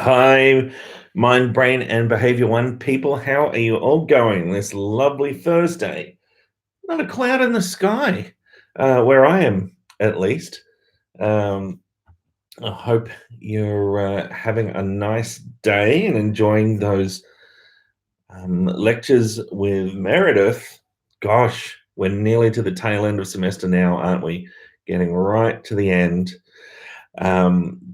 Hi, Mind, Brain, and Behavior One people. How are you all going this lovely Thursday? Not a cloud in the sky, where I am, at least. Um, I hope you're having a nice day and enjoying those lectures with Meredith. Gosh, we're nearly to the tail end of semester now, aren't we? Getting right to the end.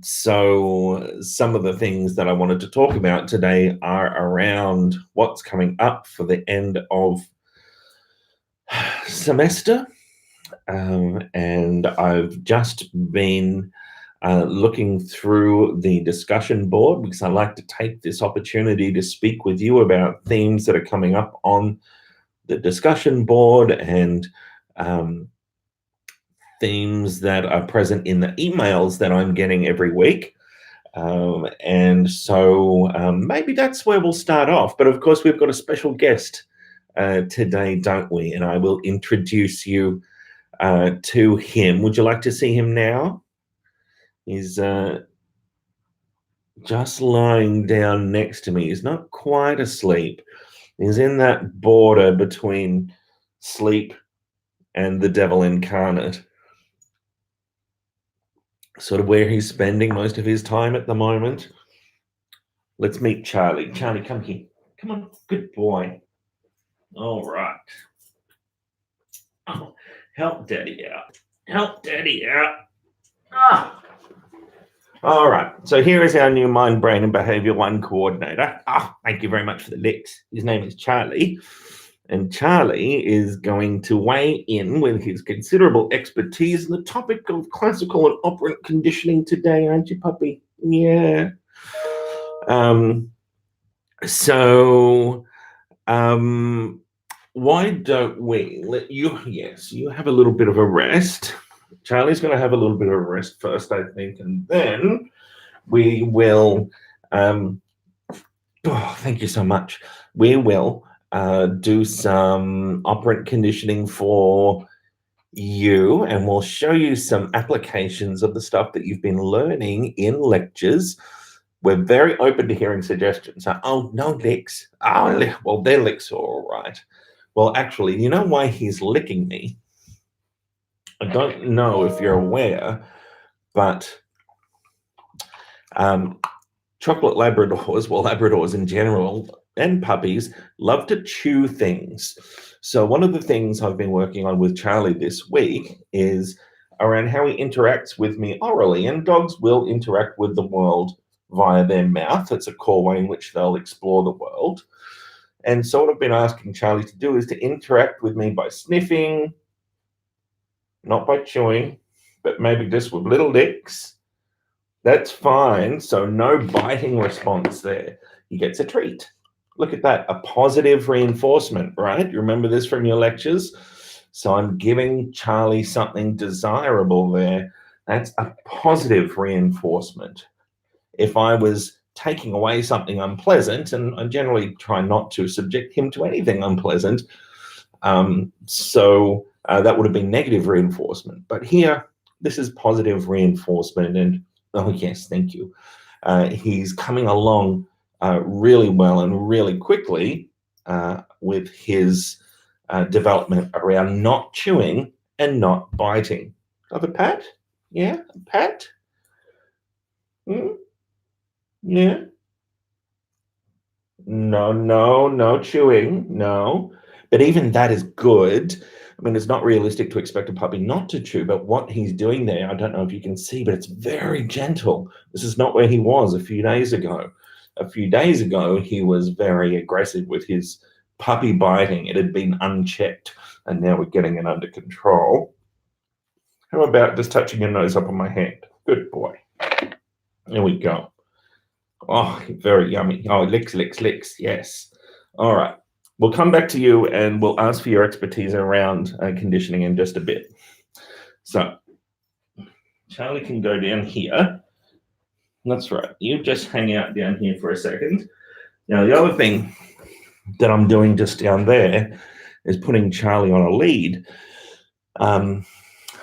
So some of the things that I wanted to talk about today are around what's coming up for the end of semester. And I've just been looking through the discussion board because I like to take this opportunity to speak with you about themes that are coming up on the discussion board and themes that are present in the emails that I'm getting every week. And so maybe that's where we'll start off. But of course, we've got a special guest today, don't we? And I will introduce you to him. Would you like to see him now? He's just lying down next to me. He's not quite asleep. He's in that border between sleep and the devil incarnate, sort of where he's spending most of his time at the moment. Let's meet Charlie. Charlie, come here. Come on, good boy. All right. Oh, help Daddy out. Help Daddy out. Ah. All right. So here is our new Mind, Brain, and Behavior One coordinator. Thank you very much for the licks. His name is Charlie. And Charlie is going to weigh in with his considerable expertise in the topic of classical and operant conditioning today, aren't you, puppy? Yeah. So why don't we let you, yes, you have a little bit of a rest. Charlie's going to have a little bit of a rest first, I think, and then we will, thank you so much. We will do some operant conditioning for you, and we'll show you some applications of the stuff that you've been learning in lectures. We're very open to hearing suggestions. Oh, no licks. Oh, well, their licks are all right. Well, actually, you know why he's licking me? I don't know if you're aware, but chocolate Labradors, well, Labradors in general, and puppies, love to chew things. So one of the things I've been working on with Charlie this week is around how he interacts with me orally, and dogs will interact with the world via their mouth. It's a core way in which they'll explore the world. And so what I've been asking Charlie to do is to interact with me by sniffing, not by chewing, but maybe just with little licks. That's fine. So no biting response there. He gets a treat. Look at that, a positive reinforcement, right? You remember this from your lectures? So I'm giving Charlie something desirable there. That's a positive reinforcement. If I was taking away something unpleasant, and I generally try not to subject him to anything unpleasant, so that would have been negative reinforcement. But here, this is positive reinforcement, and oh yes, thank you. He's coming along really well and really quickly with his development around not chewing and not biting. Have a pat? Yeah, a pat? Yeah. No chewing, no. But even that is good. I mean, it's not realistic to expect a puppy not to chew, but what he's doing there, I don't know if you can see, but it's very gentle. This is not where he was a few days ago. A few days ago, he was very aggressive with his puppy biting. It had been unchecked, and now we're getting it under control. How about just touching your nose up on my hand? Good boy. There we go. Oh, very yummy. Oh, licks. Yes. All right. We'll come back to you and we'll ask for your expertise around conditioning in just a bit. So Charlie can go down here. That's right. You just hang out down here for a second. Now, the other thing that I'm doing just down there is putting Charlie on a lead.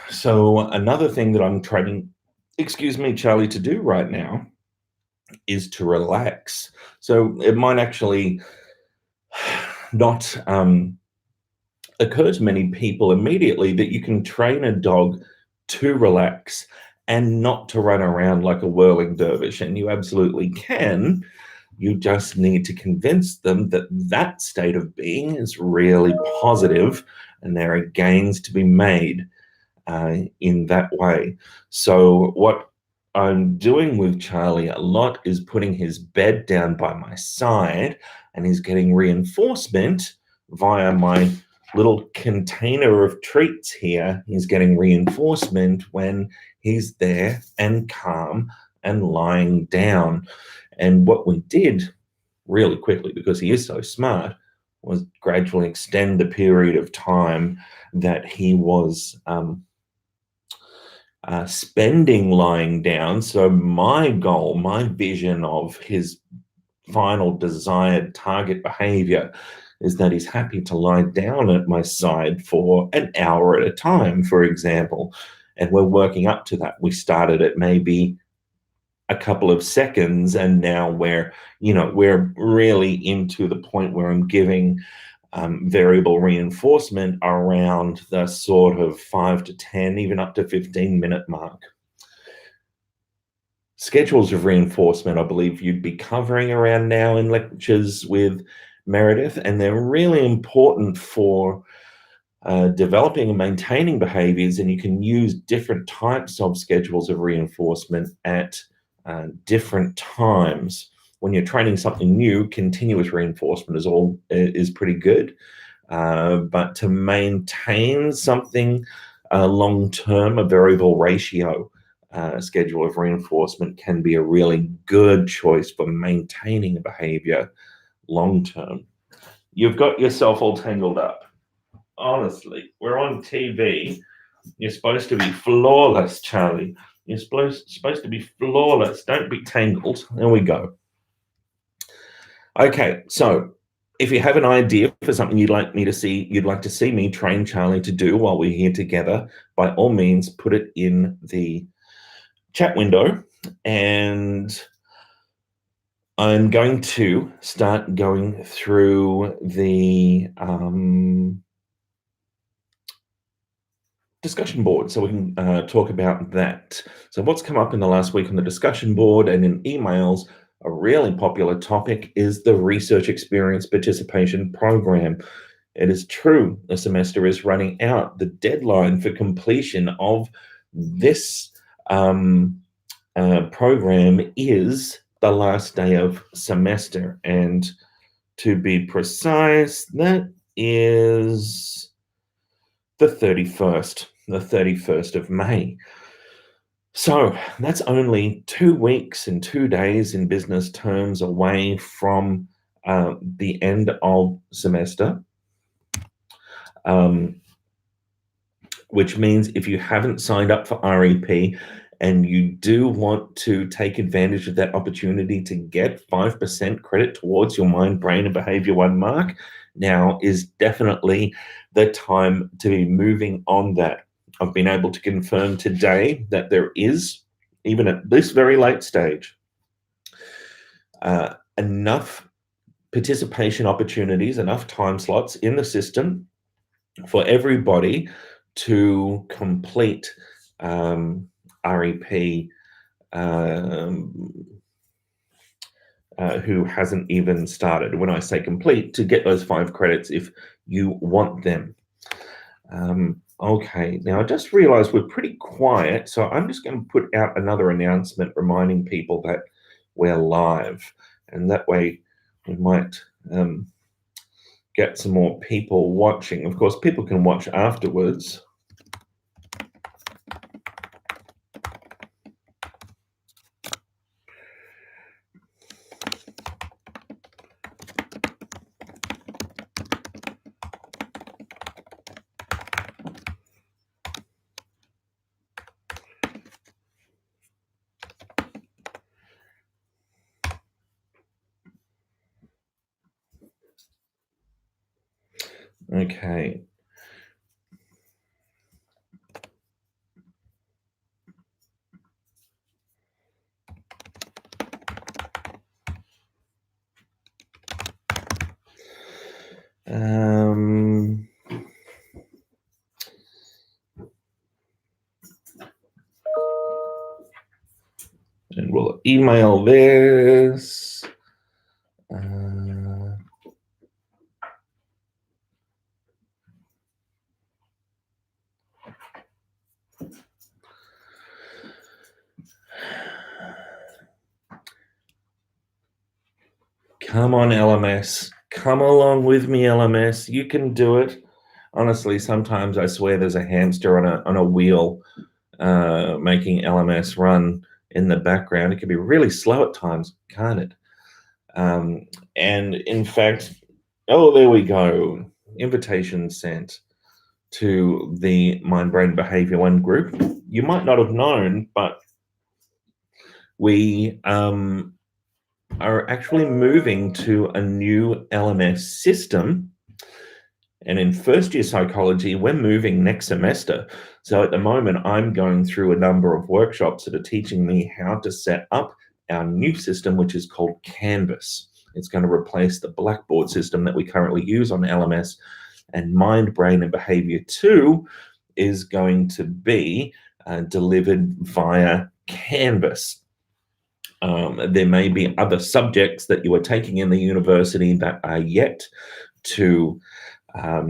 So another thing that I'm training, Charlie to do right now is to relax. So it might actually not occur to many people immediately that you can train a dog to relax and not to run around like a whirling dervish. And you absolutely can. You just need to convince them that that state of being is really positive and there are gains to be made in that way. So, what I'm doing with Charlie a lot is putting his bed down by my side, and he's getting reinforcement via my little container of treats here. He's getting reinforcement when he's there and calm and lying down. And what we did really quickly, because he is so smart, was gradually extend the period of time that he was spending lying down. So my goal, my vision of his final desired target behavior is that he's happy to lie down at my side for an hour at a time, for example. And we're working up to that. We started at maybe a couple of seconds, and now we're really into the point where I'm giving variable reinforcement around the sort of 5 to 10, even up to 15-minute mark. Schedules of reinforcement, I believe you'd be covering around now in lectures with Meredith, and they're really important for developing and maintaining behaviors, and you can use different types of schedules of reinforcement at different times. When you're training something new, continuous reinforcement is pretty good. But to maintain something long term, a variable ratio schedule of reinforcement can be a really good choice for maintaining a behavior long term. You've got yourself all tangled up. Honestly, we're on TV. You're supposed to be flawless, Charlie. You're supposed to be flawless. Don't be tangled. There we go. Okay, so if you have an idea for something you'd like to see me train Charlie to do while we're here together, by all means, put it in the chat window, and I'm going to start going through the discussion board so we can talk about that. So what's come up in the last week on the discussion board and in emails, a really popular topic is the Research Experience Participation Program. It is true, the semester is running out. The deadline for completion of this program is the last day of semester. And to be precise, that is the 31st of May. So that's only 2 weeks and 2 days in business terms away from the end of semester, which means if you haven't signed up for REP and you do want to take advantage of that opportunity to get 5% credit towards your Mind, Brain, and Behavior 1 mark, now is definitely the time to be moving on that. I've been able to confirm today that there is, even at this very late stage, enough participation opportunities, enough time slots in the system for everybody to complete REP who hasn't even started. When I say complete, to get those 5 credits if you want them. Okay, now I just realized we're pretty quiet, so I'm just going to put out another announcement reminding people that we're live, and that way we might get some more people watching. Of course, people can watch afterwards. Okay. And we'll email this. Come on, LMS. Come along with me, LMS. You can do it. Honestly, sometimes I swear there's a hamster on a wheel making LMS run in the background. It can be really slow at times, can't it? And in fact, oh, there we go. Invitation sent to the Mind Brain Behavior One group. You might not have known, but we are actually moving to a new LMS system. And in first year psychology, we're moving next semester. So at the moment, I'm going through a number of workshops that are teaching me how to set up our new system, which is called Canvas. It's going to replace the Blackboard system that we currently use on LMS. And Mind, Brain, and Behavior 2 is going to be delivered via Canvas. There may be other subjects that you are taking in the university that are yet to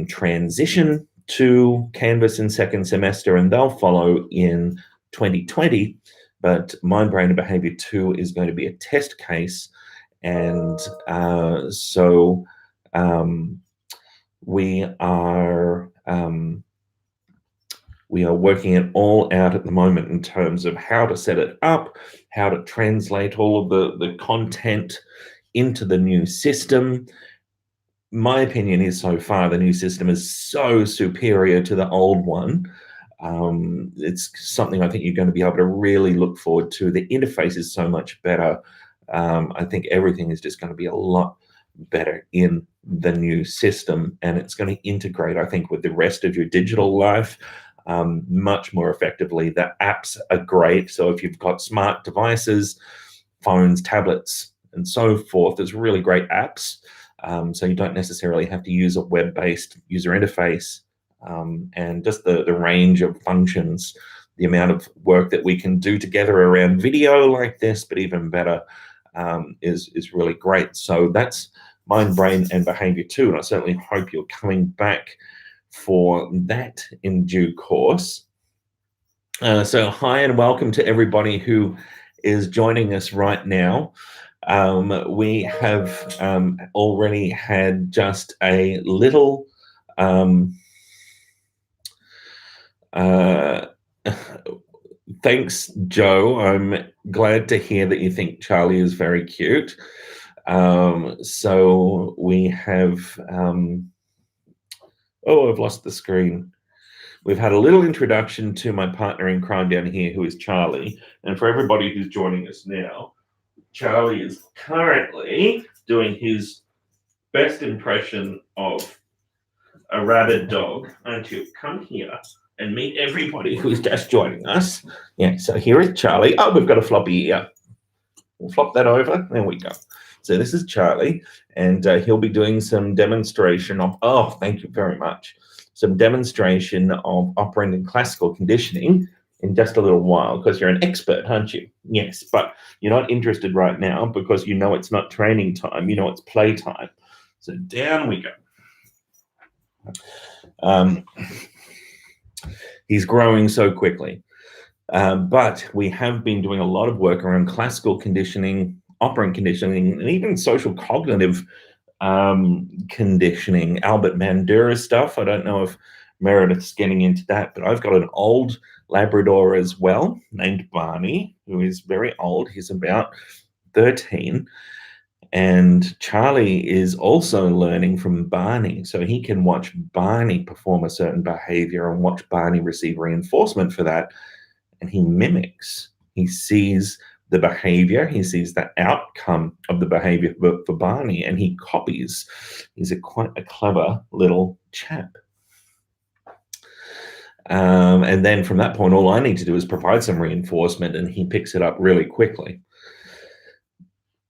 transition to Canvas in second semester, and they'll follow in 2020. But Mind, Brain, and Behavior 2 is going to be a test case. And so we are working it all out at the moment in terms of how to set it up, how to translate all of the content into the new system. My opinion is so far the new system is so superior to the old one. It's something I think you're going to be able to really look forward to. The interface is so much better. I think everything is just going to be a lot better in the new system, and it's going to integrate, I think, with the rest of your digital life much more effectively. The apps are great. So if you've got smart devices, phones, tablets, and so forth, there's really great apps. So you don't necessarily have to use a web-based user interface, and just the range of functions, the amount of work that we can do together around video like this, but even better, is really great. So that's Mind, Brain, and Behavior 2, and I certainly hope you're coming back for that in due course. So hi and welcome to everybody who is joining us right now. We have already had just a little thanks, Joe. I'm glad to hear that you think Charlie is very cute. So we have oh, I've lost the screen. We've had a little introduction to my partner in crime down here, who is Charlie. And for everybody who's joining us now, Charlie is currently doing his best impression of a rabid dog. Aren't you? Come here and meet everybody who's just joining us. Yeah, so here is Charlie. Oh, we've got a floppy ear. We'll flop that over. There we go. So this is Charlie, and he'll be doing some demonstration of, oh, thank you very much, some demonstration of operant and classical conditioning in just a little while, because you're an expert, aren't you? Yes, but you're not interested right now because you know it's not training time, you know it's play time. So down we go. He's growing so quickly. But we have been doing a lot of work around classical conditioning, operant conditioning, and even social cognitive conditioning. Albert Bandura stuff. I don't know if Meredith's getting into that, but I've got an old Labrador as well named Barney, who is very old. He's about 13. And Charlie is also learning from Barney. So he can watch Barney perform a certain behavior and watch Barney receive reinforcement for that. And he mimics. He sees the behavior, he sees the outcome of the behavior for Barney, and he copies. He's quite a clever little chap. And then from that point, all I need to do is provide some reinforcement, and he picks it up really quickly.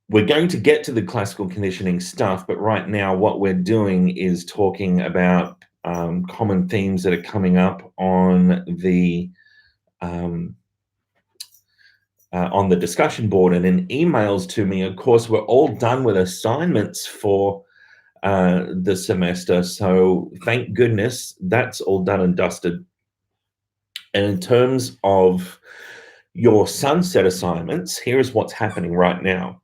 We're going to get to the classical conditioning stuff, but right now what we're doing is talking about common themes that are coming up on the on the discussion board and in emails to me. Of course, we're all done with assignments for the semester, so thank goodness that's all done and dusted. And in terms of your sunset assignments, here's what's happening right now.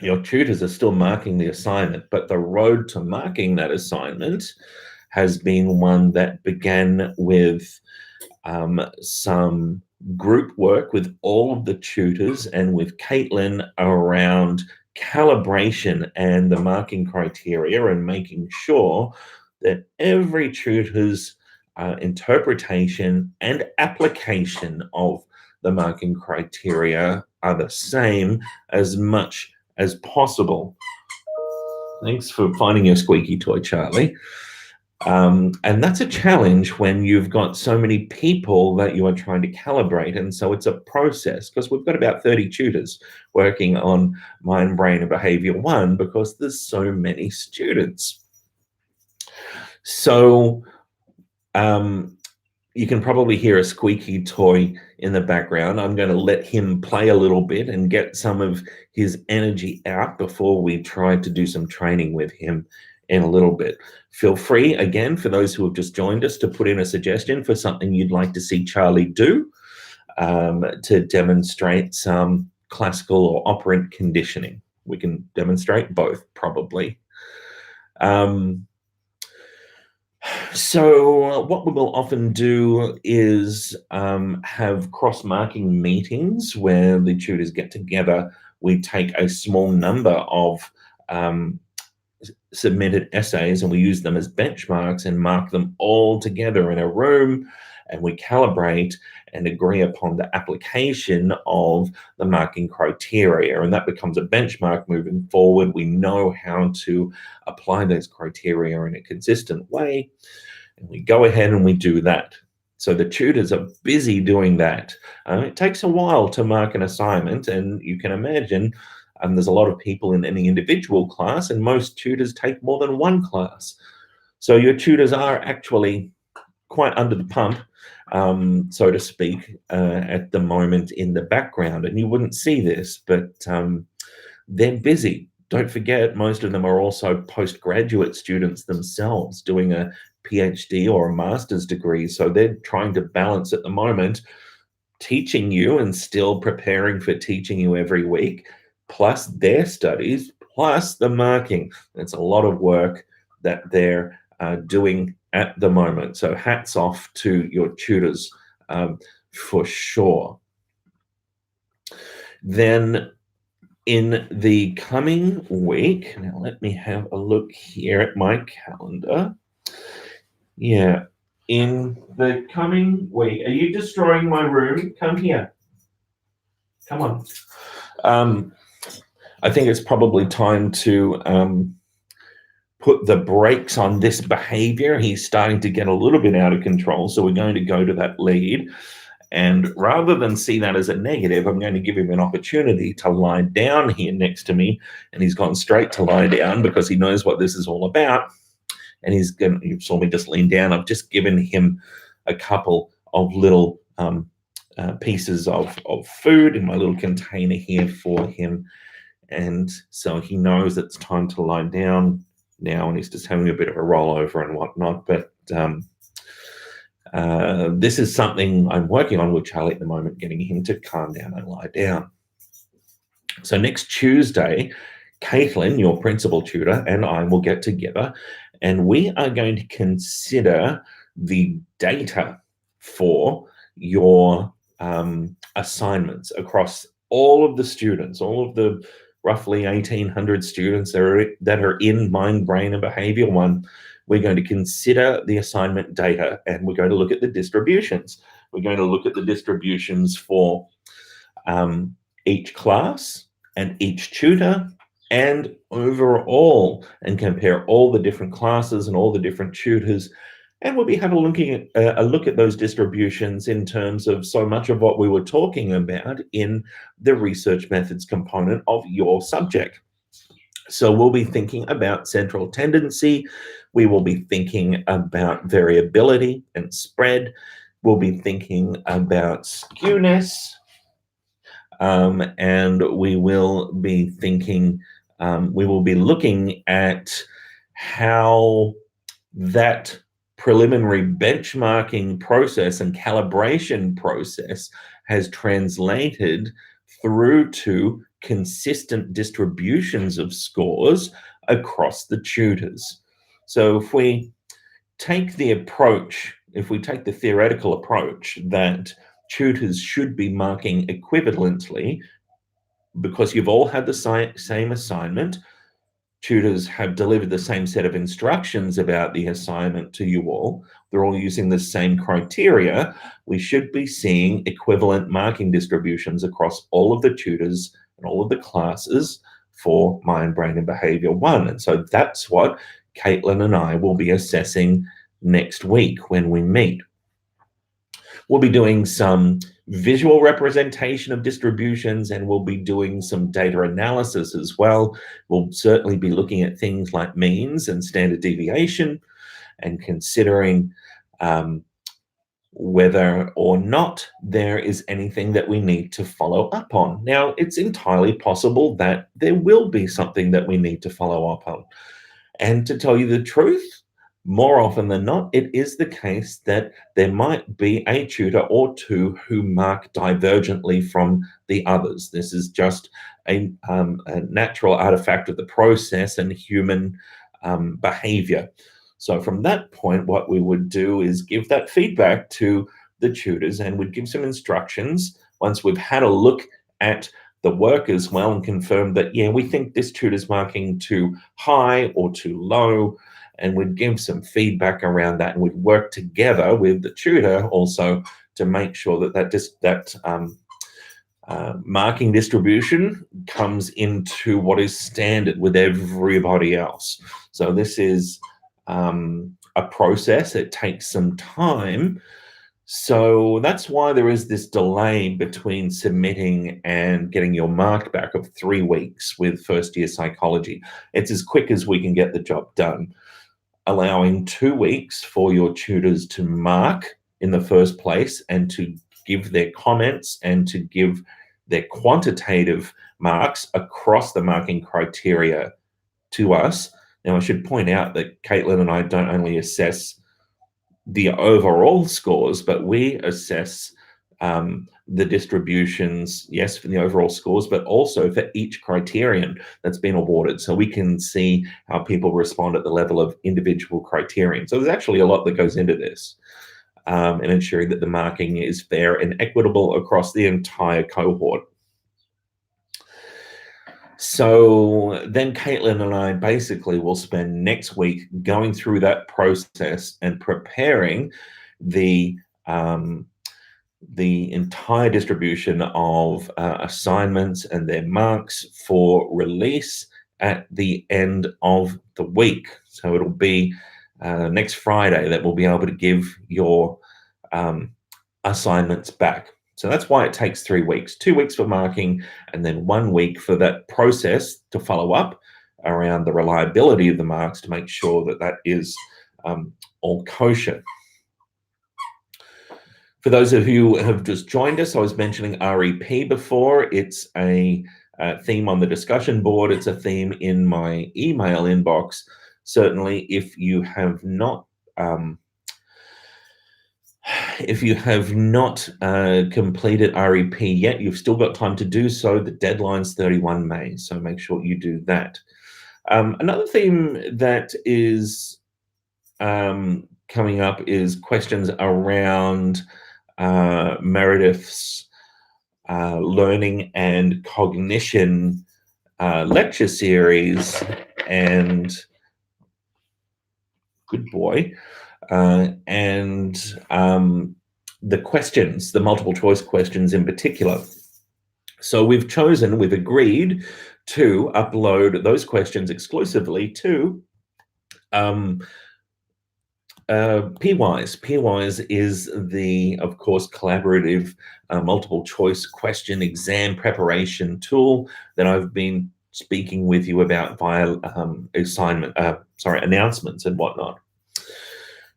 Your tutors are still marking the assignment, but the road to marking that assignment has been one that began with some group work with all of the tutors and with Caitlin around calibration and the marking criteria and making sure that every tutor's interpretation and application of the marking criteria are the same as much as possible. Thanks for finding your squeaky toy, Charlie. And that's a challenge when you've got so many people that you are trying to calibrate. And so it's a process, because we've got about 30 tutors working on Mind, Brain, and Behavior 1 because there's so many students. So you can probably hear a squeaky toy in the background. I'm going to let him play a little bit and get some of his energy out before we try to do some training with him in a little bit. Feel free, again, for those who have just joined us, to put in a suggestion for something you'd like to see Charlie do to demonstrate some classical or operant conditioning. We can demonstrate both, probably. So what we will often do is have cross-marking meetings where the tutors get together. We take a small number of submitted essays and we use them as benchmarks and mark them all together in a room, and we calibrate and agree upon the application of the marking criteria, and that becomes a benchmark moving forward. We know how to apply those criteria in a consistent way, and we go ahead and we do that. So the tutors are busy doing that. It takes a while to mark an assignment, and you can imagine there's a lot of people in any individual class, and most tutors take more than one class. So your tutors are actually quite under the pump, so to speak, at the moment in the background. And you wouldn't see this, but they're busy. Don't forget, most of them are also postgraduate students themselves doing a PhD or a master's degree. So they're trying to balance at the moment teaching you and still preparing for teaching you every week, plus their studies, plus the marking. It's a lot of work that they're doing at the moment. So hats off to your tutors for sure. Then in the coming week, now let me have a look here at my calendar. Yeah, in the coming week, are you destroying my room? Come here. Come on. I think it's probably time to put the brakes on this behavior. He's starting to get a little bit out of control, so we're going to go to that lead. And rather than see that as a negative, I'm going to give him an opportunity to lie down here next to me. And he's gone straight to lie down because he knows what this is all about. And he's going to, you saw me just lean down. I've just given him a couple of little pieces of food in my little container here for him. And so he knows it's time to lie down now, and he's just having a bit of a rollover and whatnot. But this is something I'm working on with Charlie at the moment, getting him to calm down and lie down. So next Tuesday, Caitlin, your principal tutor, and I will get together, and we are going to consider the data for your assignments across all of the students, all of the roughly 1,800 students that are in Mind, Brain, and Behavior 1. We're going to consider the assignment data, and we're going to look at the distributions. We're going to look at the distributions for each class and each tutor and overall, and compare all the different classes and all the different tutors. And we'll be having a look at those distributions in terms of so much of what we were talking about in the research methods component of your subject. So we'll be thinking about central tendency. We will be thinking about variability and spread. We'll be thinking about skewness. and we will be thinking, we will be looking at how that preliminary benchmarking process and calibration process has translated through to consistent distributions of scores across the tutors. So if we take the approach, if we take the theoretical approach that tutors should be marking equivalently because you've all had the same assignment, tutors have delivered the same set of instructions about the assignment to you all, they're all using the same criteria, we should be seeing equivalent marking distributions across all of the tutors and all of the classes for Mind, Brain and Behavior 1. And so that's what Caitlin and I will be assessing next week when we meet. We'll be doing some visual representation of distributions, and we'll be doing some data analysis as well. We'll certainly be looking at things like means and standard deviation and considering whether or not there is anything that we need to follow up on. Now, it's entirely possible that there will be something that we need to follow up on. And to tell you the truth, more often than not, it is the case that there might be a tutor or two who mark divergently from the others. This is just a natural artifact of the process and human behavior. So from that point, what we would do is give that feedback to the tutors, and we'd give some instructions once we've had a look at the work as well and confirm that, yeah, we think this tutor's marking too high or too low, and we'd give some feedback around that, and we'd work together with the tutor also to make sure that that marking distribution comes into what is standard with everybody else. So this is a process. It takes some time. So that's why there is this delay between submitting and getting your mark back of 3 weeks with first year psychology. It's as quick as we can get the job done, allowing 2 weeks for your tutors to mark in the first place and to give their comments and to give their quantitative marks across the marking criteria to us. Now, I should point out that Caitlin and I don't only assess the overall scores, but we assess the distributions, yes, for the overall scores, but also for each criterion that's been awarded. So we can see how people respond at the level of individual criterion. So there's actually a lot that goes into this and ensuring that the marking is fair and equitable across the entire cohort. So then Caitlin and I basically will spend next week going through that process and preparing the entire distribution of assignments and their marks for release at the end of the week. So it'll be next Friday that we'll be able to give your assignments back. So that's why it takes 3 weeks, 2 weeks for marking, and then 1 week for that process to follow up around the reliability of the marks to make sure that that is all kosher. For those of you who have just joined us, I was mentioning REP before. It's a theme on the discussion board. It's a theme in my email inbox. Certainly, if you have not completed REP yet, you've still got time to do so. The deadline's 31 May, so make sure you do that. Another theme that is coming up is questions around Meredith's learning and cognition lecture series, and good boy. And the questions, the multiple choice questions in particular. So we've agreed to upload those questions exclusively to Peerwise. Peerwise is the, of course, collaborative multiple choice question exam preparation tool that I've been speaking with you about via announcements and whatnot.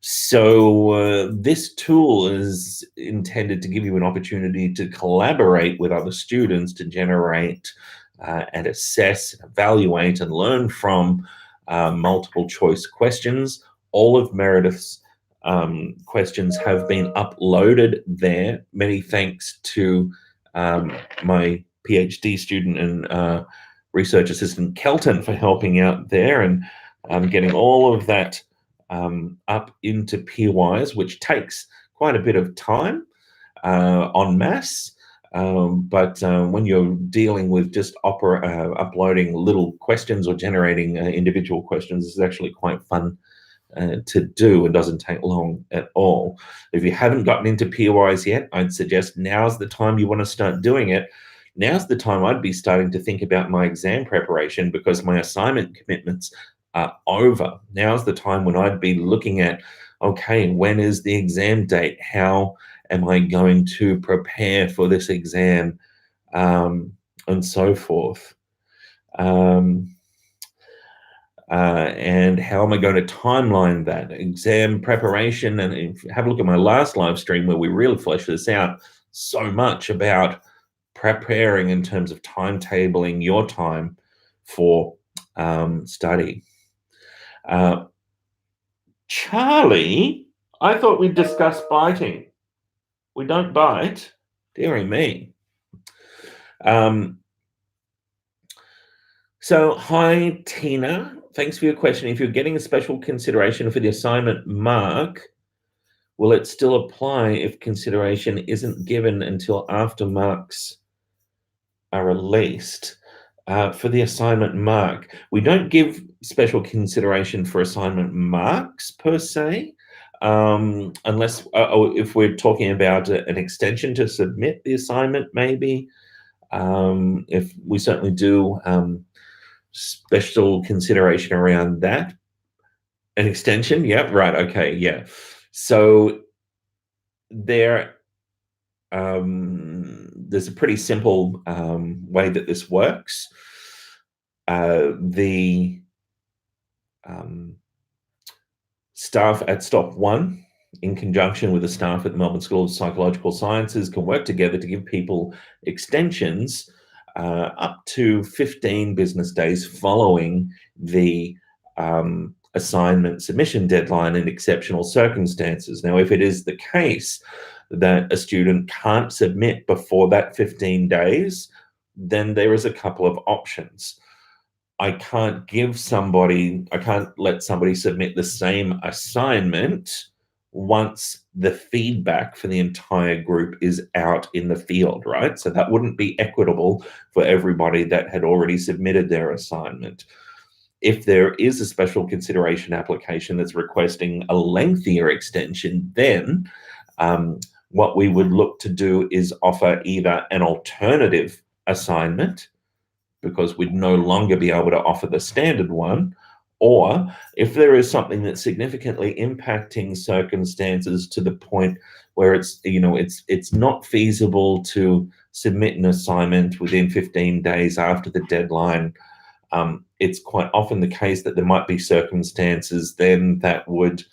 So this tool is intended to give you an opportunity to collaborate with other students to generate and assess, evaluate, and learn from multiple choice questions. All of Meredith's questions have been uploaded there. Many thanks to my PhD student and research assistant Kelton for helping out there and getting all of that up into PWIs, which takes quite a bit of time en masse. But when you're dealing with just uploading little questions or generating individual questions, it's actually quite fun to do and doesn't take long at all. If you haven't gotten into PWIs yet, I'd suggest now's the time you want to start doing it. Now's the time I'd be starting to think about my exam preparation because my assignment commitments are over. Now's the time when I'd be looking at, okay, when is the exam date? How am I going to prepare for this exam? And so forth. And how am I going to timeline that exam preparation? And if you have a look at my last live stream where we really flesh this out so much about preparing in terms of timetabling your time for study. Charlie, I thought we'd discuss biting. We don't bite. Dearie me. So, hi, Tina. Thanks for your question. If you're getting a special consideration for the assignment mark, will it still apply if consideration isn't given until after marks are released? For the assignment mark, we don't give special consideration for assignment marks per se, unless if we're talking about an extension to submit the assignment, maybe. If we certainly do special consideration around that. An extension, yeah, right, okay, yeah. So there's a pretty simple way that this works. The staff at Stop 1, in conjunction with the staff at the Melbourne School of Psychological Sciences, can work together to give people extensions up to 15 business days following the assignment submission deadline in exceptional circumstances. Now, if it is the case that a student can't submit before that 15 days, then there is a couple of options. I can't let somebody submit the same assignment once the feedback for the entire group is out in the field, right? So that wouldn't be equitable for everybody that had already submitted their assignment. If there is a special consideration application that's requesting a lengthier extension, then what we would look to do is offer either an alternative assignment, because we'd no longer be able to offer the standard one, or if there is something that's significantly impacting circumstances to the point where it's not feasible to submit an assignment within 15 days after the deadline, it's quite often the case that there might be circumstances then that would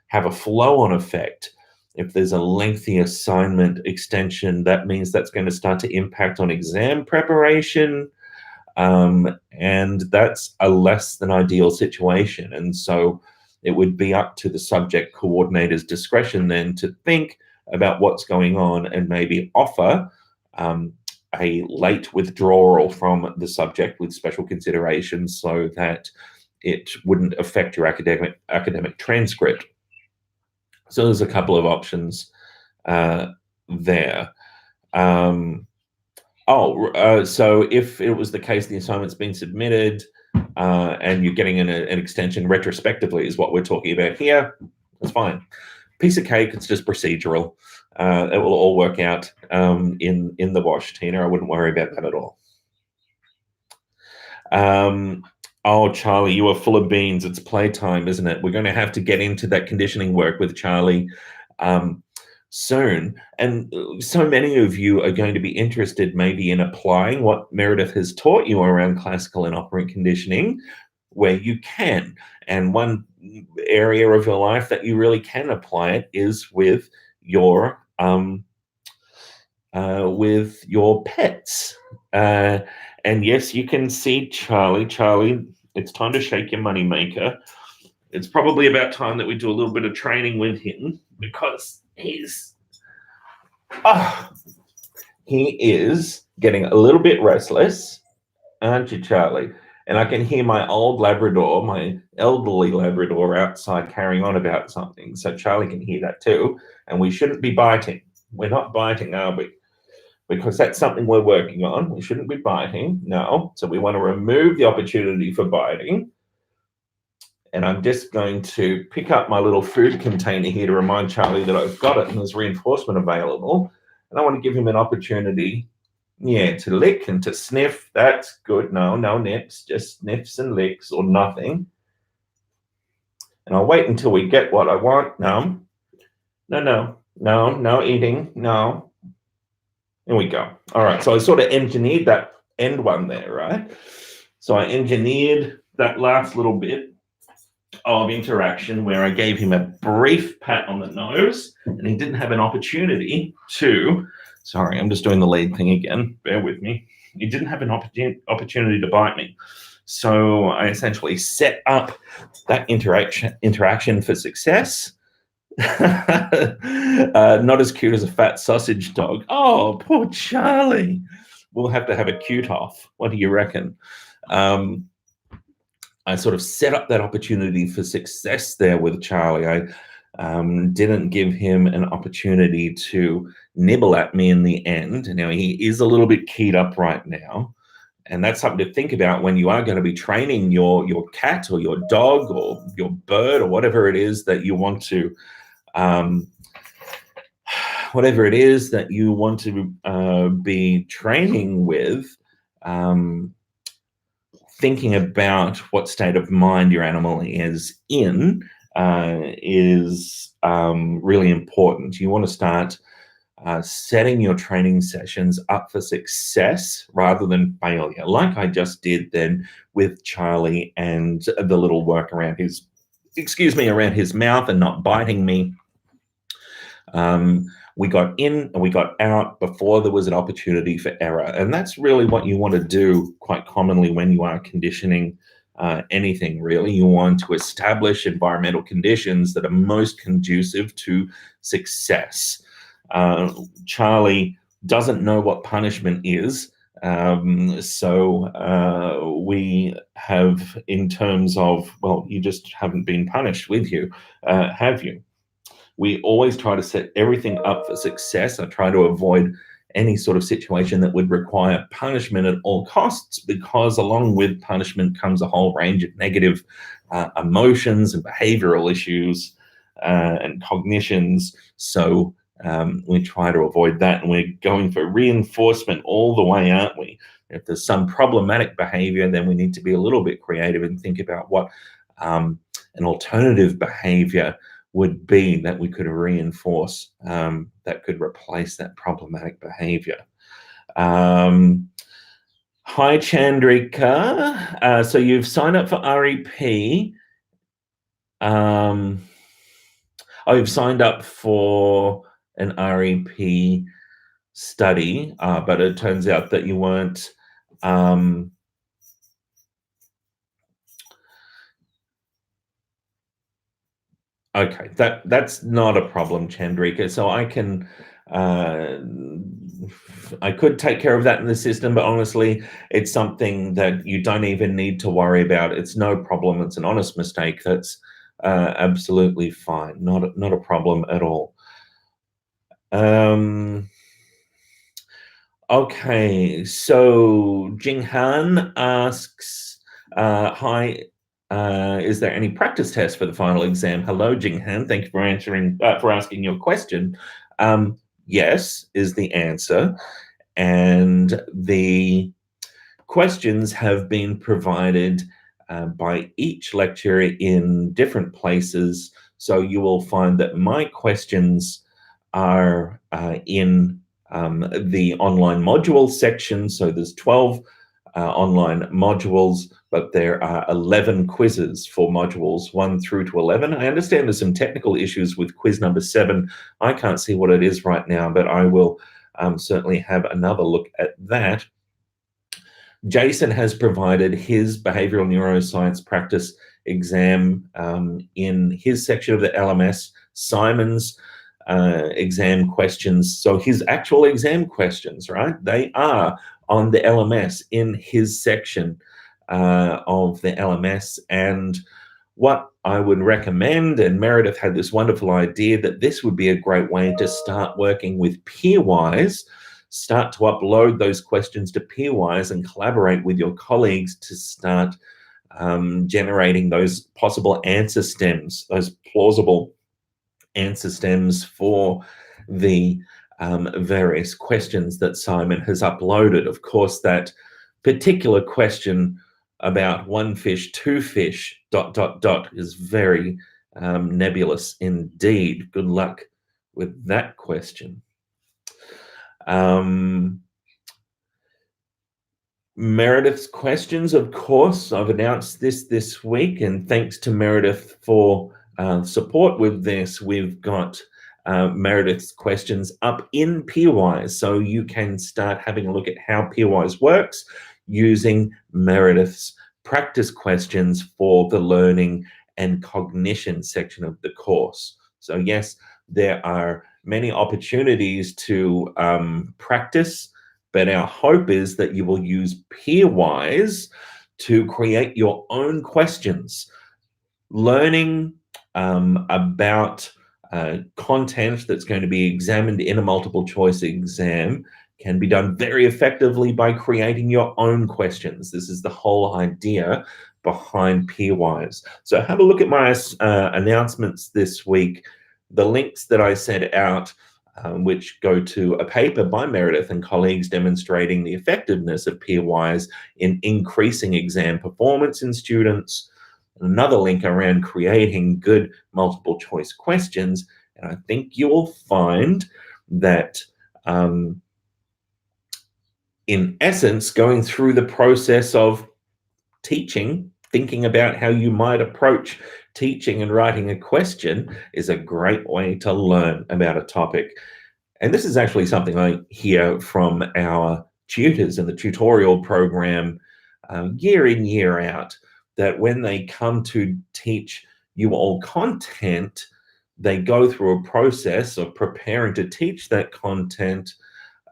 have a flow-on effect. If there's a lengthy assignment extension, that means that's going to start to impact on exam preparation, and that's a less than ideal situation. And so it would be up to the subject coordinator's discretion then to think about what's going on and maybe offer a late withdrawal from the subject with special consideration so that it wouldn't affect your academic transcript. So there's a couple of options there. So if it was the case the assignment's been submitted and you're getting an extension retrospectively is what we're talking about here, that's fine. Piece of cake, it's just procedural. It will all work out in the wash, Tina. I wouldn't worry about that at all. Oh, Charlie, you are full of beans. It's playtime, isn't it? We're going to have to get into that conditioning work with Charlie soon. And so many of you are going to be interested maybe in applying what Meredith has taught you around classical and operant conditioning where you can. And one area of your life that you really can apply it is with your pets. And yes, you can see Charlie. Charlie, it's time to shake your money maker. It's probably about time that we do a little bit of training with him, because he is getting a little bit restless, aren't you, Charlie? And I can hear my old Labrador, my elderly Labrador, outside carrying on about something. So Charlie can hear that too. And we shouldn't be biting. We're not biting, are we? Because that's something we're working on. We shouldn't be biting, no. So we want to remove the opportunity for biting. And I'm just going to pick up my little food container here to remind Charlie that I've got it and there's reinforcement available. And I want to give him an opportunity, to lick and to sniff. That's good. No nips, just sniffs and licks or nothing. And I'll wait until we get what I want. No eating, no. There we go. All right, so I sort of engineered that end one there, right? So I engineered that last little bit of interaction where I gave him a brief pat on the nose, and he didn't have an opportunity to, sorry, I'm just doing the lead thing again, bear with me. He didn't have an opportunity to bite me. So I essentially set up that interaction for success. Not as cute as a fat sausage dog. Oh, poor Charlie. We'll have to have a cute off. What do you reckon? I sort of set up that opportunity for success there with Charlie. I didn't give him an opportunity to nibble at me in the end. Now, he is a little bit keyed up right now. And that's something to think about when you are going to be training your cat or your dog or your bird or whatever it is that you want to be training with. Thinking about what state of mind your animal is in is really important. You want to start setting your training sessions up for success rather than failure, like I just did then with Charlie and the little work around his mouth and not biting me. We got in and we got out before there was an opportunity for error. And that's really what you want to do quite commonly when you are conditioning anything, really. You want to establish environmental conditions that are most conducive to success. Charlie doesn't know what punishment is. So we have, in terms of, well, you just haven't been punished with you, have you? We always try to set everything up for success. I try to avoid any sort of situation that would require punishment at all costs, because along with punishment comes a whole range of negative emotions and behavioral issues and cognitions. So we try to avoid that, and we're going for reinforcement all the way, aren't we? If there's some problematic behavior, then we need to be a little bit creative and think about what an alternative behavior would be that we could reinforce, that could replace that problematic behavior. Hi, Chandrika. So you've signed up for REP. You've signed up for an REP study, but it turns out that you weren't okay, that's not a problem, Chandrika. So I can, I could take care of that in the system, but honestly, it's something that you don't even need to worry about. It's no problem. It's an honest mistake. That's absolutely fine. Not a problem at all. Okay, so Jinghan asks, hi. Is there any practice test for the final exam? Hello, Jinghan. Thank you for asking your question. Yes is the answer, and the questions have been provided by each lecturer in different places. So you will find that my questions are in the online module section. So there's 12 online modules, but there are 11 quizzes for modules 1 through to 11. I understand there's some technical issues with quiz number 7. I can't see what it is right now, but I will certainly have another look at that. Jason has provided his behavioral neuroscience practice exam in his section of the LMS. Simon's exam questions, so his actual exam questions, right? They are on the LMS in his section of the LMS. And what I would recommend, and Meredith had this wonderful idea that this would be a great way to start working with Peerwise, start to upload those questions to Peerwise and collaborate with your colleagues to start generating those possible answer stems, those plausible answer stems for the various questions that Simon has uploaded. Of course, that particular question about one fish, two fish, ... is very nebulous indeed. Good luck with that question. Meredith's questions, of course, I've announced this week, and thanks to Meredith for support with this. We've got Meredith's questions up in Peerwise, so you can start having a look at how Peerwise works using Meredith's practice questions for the learning and cognition section of the course. So yes, there are many opportunities to practice, but our hope is that you will use Peerwise to create your own questions. Learning about content that's going to be examined in a multiple choice exam can be done very effectively by creating your own questions. This is the whole idea behind Peerwise. So have a look at my announcements this week. The links that I sent out, which go to a paper by Meredith and colleagues demonstrating the effectiveness of Peerwise in increasing exam performance in students. Another link around creating good multiple choice questions. And I think you will find that in essence, going through the process of teaching, thinking about how you might approach teaching and writing a question is a great way to learn about a topic. And this is actually something I hear from our tutors in the tutorial program year in, year out, that when they come to teach you all content, they go through a process of preparing to teach that content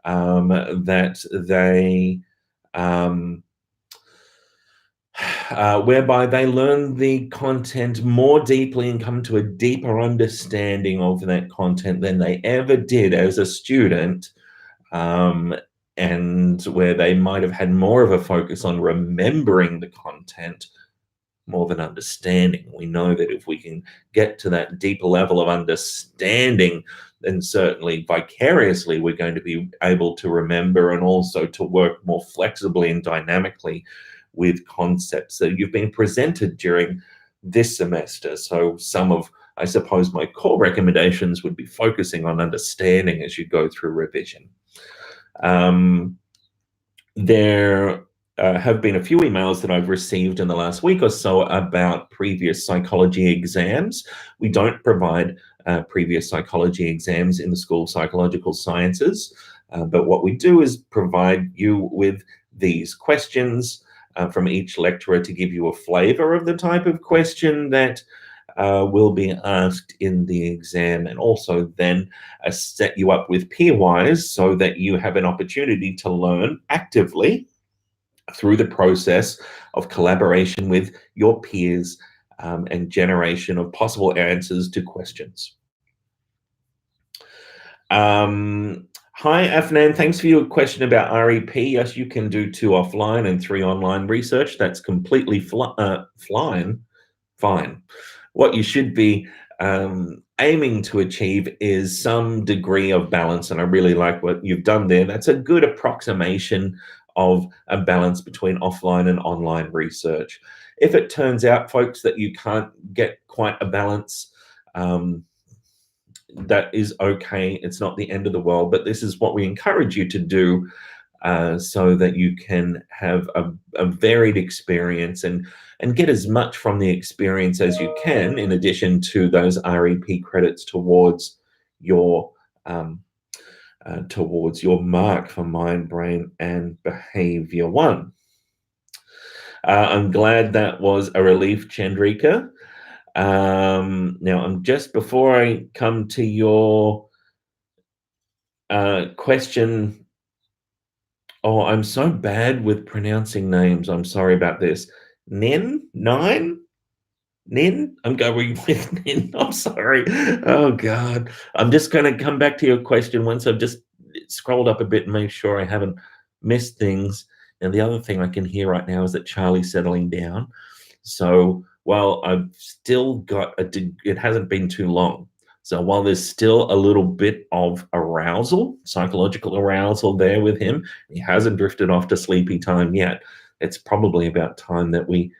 that they whereby they learn the content more deeply and come to a deeper understanding of that content than they ever did as a student, and where they might have had more of a focus on remembering the content more than understanding. We know that if we can get to that deeper level of understanding, then certainly vicariously we're going to be able to remember and also to work more flexibly and dynamically with concepts that you've been presented during this semester. So some of, I suppose, my core recommendations would be focusing on understanding as you go through revision. There have been a few emails that I've received in the last week or so about previous psychology exams. We don't provide previous psychology exams in the School of Psychological Sciences, but what we do is provide you with these questions from each lecturer to give you a flavor of the type of question that will be asked in the exam, and also then set you up with Peerwise so that you have an opportunity to learn actively through the process of collaboration with your peers and generation of possible answers to questions. Hi, Afnan, thanks for your question about REP. Yes, you can do 2 offline and 3 online research. That's completely fine. What you should be aiming to achieve is some degree of balance, and I really like what you've done there. That's a good approximation of a balance between offline and online research. If it turns out, folks, that you can't get quite a balance, that is okay. It's not the end of the world, but this is what we encourage you to do so that you can have a varied experience and get as much from the experience as you can, in addition to those REP credits um, towards your mark for Mind, Brain, and Behavior 1. I'm glad that was a relief, Chandrika. Now, before I come to your question. Oh, I'm so bad with pronouncing names. I'm sorry about this. Nin? I'm going with Nin. I'm sorry. Oh, God. I'm just going to come back to your question once I've just scrolled up a bit and make sure I haven't missed things. And the other thing I can hear right now is that Charlie's settling down. So while I've still got it hasn't been too long. So while there's still a little bit of arousal, psychological arousal there with him, he hasn't drifted off to sleepy time yet. It's probably about time that we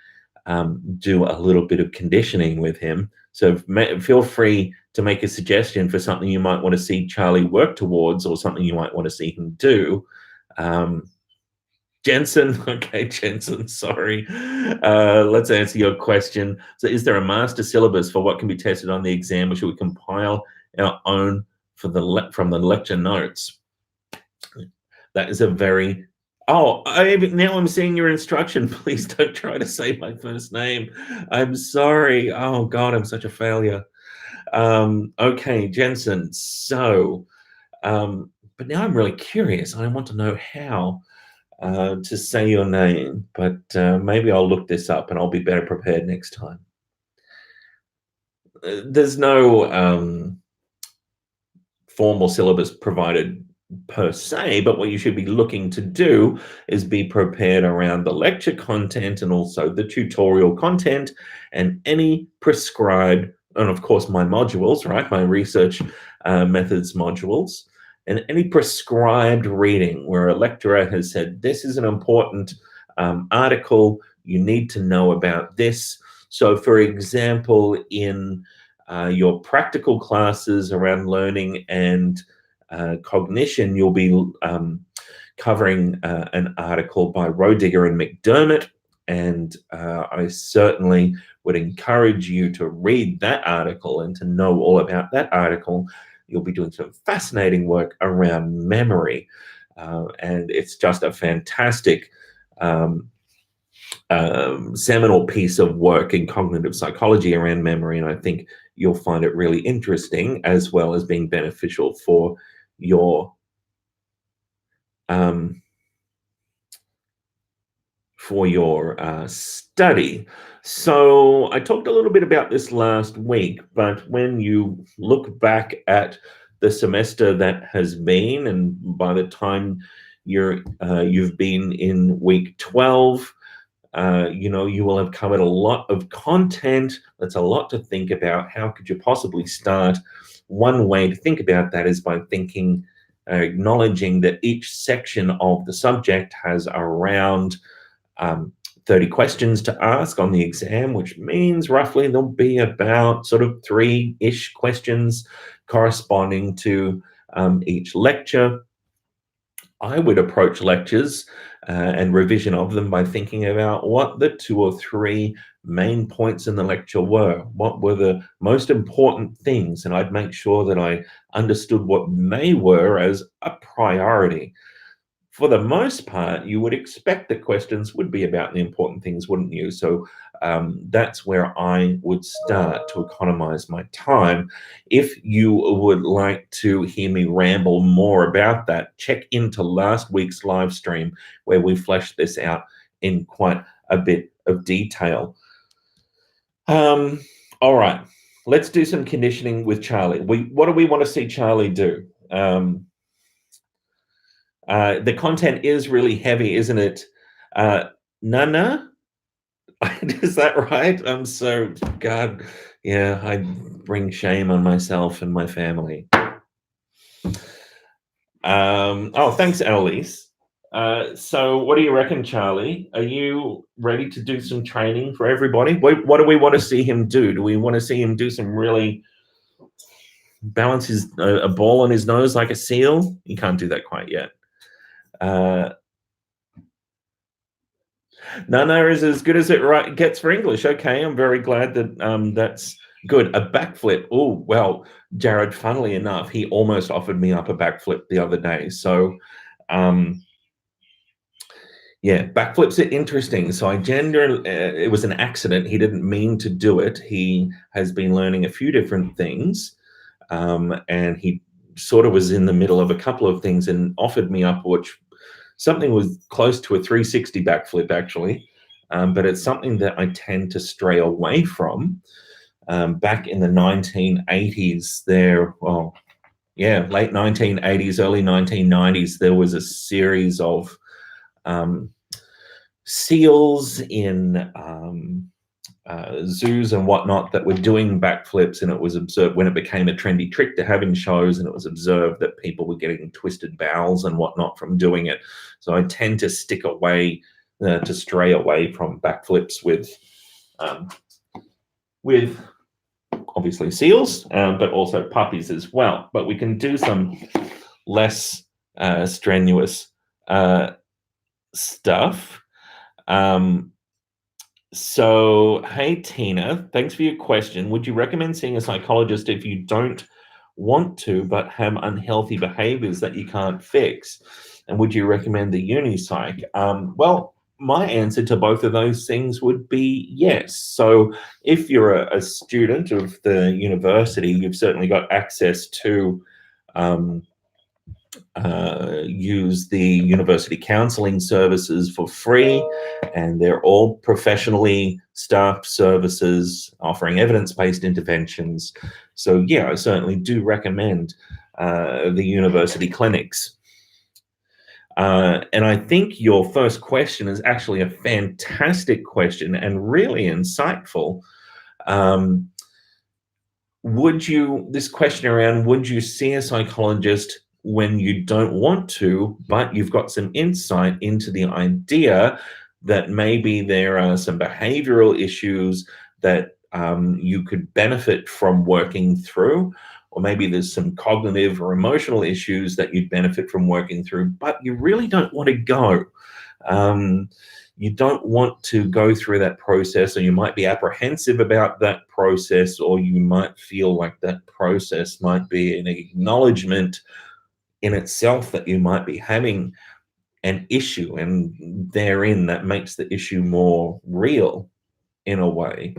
do a little bit of conditioning with him. So feel free to make a suggestion for something you might want to see Charlie work towards, or something you might want to see him do. Jensen, okay, Jensen, sorry. Let's answer your question. So is there a master syllabus for what can be tested on the exam, or should we compile our own from the lecture notes? That is a very... Oh, now I'm seeing your instruction. Please don't try to say my first name. I'm sorry. Oh, God, I'm such a failure. Okay, Jensen. So, but now I'm really curious. I want to know how to say your name, but maybe I'll look this up and I'll be better prepared next time. There's no formal syllabus provided per se, but what you should be looking to do is be prepared around the lecture content and also the tutorial content and any prescribed, and of course my modules, right, my research methods modules, and any prescribed reading where a lecturer has said, this is an important article, you need to know about this. So for example, in your practical classes around learning and cognition, you'll be covering an article by Roediger and McDermott, and I certainly would encourage you to read that article and to know all about that article. You'll be doing some fascinating work around memory, and it's just a fantastic seminal piece of work in cognitive psychology around memory, and I think you'll find it really interesting, as well as being beneficial for your study. So I talked a little bit about this last week, but when you look back at the semester that has been, and by the time you've been in week 12, you will have covered a lot of content. That's a lot to think about. How could you possibly start? One way to think about that is by thinking, acknowledging that each section of the subject has around 30 questions to ask on the exam, which means roughly there'll be about sort of 3-ish questions corresponding to each lecture. I would approach lectures and revision of them by thinking about what the 2 or 3 main points in the lecture were. What were the most important things? And I'd make sure that I understood what they were as a priority. For the most part, you would expect that questions would be about the important things, wouldn't you? So that's where I would start to economize my time. If you would like to hear me ramble more about that, check into last week's live stream where we fleshed this out in quite a bit of detail. All right, let's do some conditioning with Charlie. What do we want to see Charlie do? The content is really heavy, isn't it? Nana? Is that right? I'm so, God, yeah, I bring shame on myself and my family. Oh, thanks, Annalise. So what do you reckon, Charlie? Are you ready to do some training for everybody? What do we want to see him do? Do we want to see him do some really balance a ball on his nose like a seal? You can't do that quite yet. Uh, Nana is as good as it gets for English. Okay, I'm very glad that that's good. A backflip. Oh, well, Jared, funnily enough, he almost offered me up a backflip the other day. So, yeah, backflips are interesting. So it was an accident. He didn't mean to do it. He has been learning a few different things, and he sort of was in the middle of a couple of things and offered me up, which something was close to a 360 backflip actually, but it's something that I tend to stray away from. Back in the 1980s, late 1980s, early 1990s, there was a series of seals in zoos and whatnot that were doing backflips, and it was observed when it became a trendy trick to have in shows, and it was observed that people were getting twisted bowels and whatnot from doing it. So I tend to to stray away from backflips with obviously seals, but also puppies as well. But we can do some less strenuous stuff. So, hey, Tina, thanks for your question. Would you recommend seeing a psychologist if you don't want to, but have unhealthy behaviors that you can't fix? And would you recommend the Unipsych? Well, my answer to both of those things would be yes. So, if you're a student of the university, you've certainly got access to use the university counseling services for free, and they're all professionally staffed services offering evidence-based interventions. So yeah, I certainly do recommend the university clinics. And I think your first question is actually a fantastic question and really insightful. This question around, would you see a psychologist when you don't want to, but you've got some insight into the idea that maybe there are some behavioral issues that you could benefit from working through, or maybe there's some cognitive or emotional issues that you'd benefit from working through, but you really don't want to go. You don't want to go through that process, or you might be apprehensive about that process, or you might feel like that process might be an acknowledgement in itself that you might be having an issue, and therein that makes the issue more real in a way.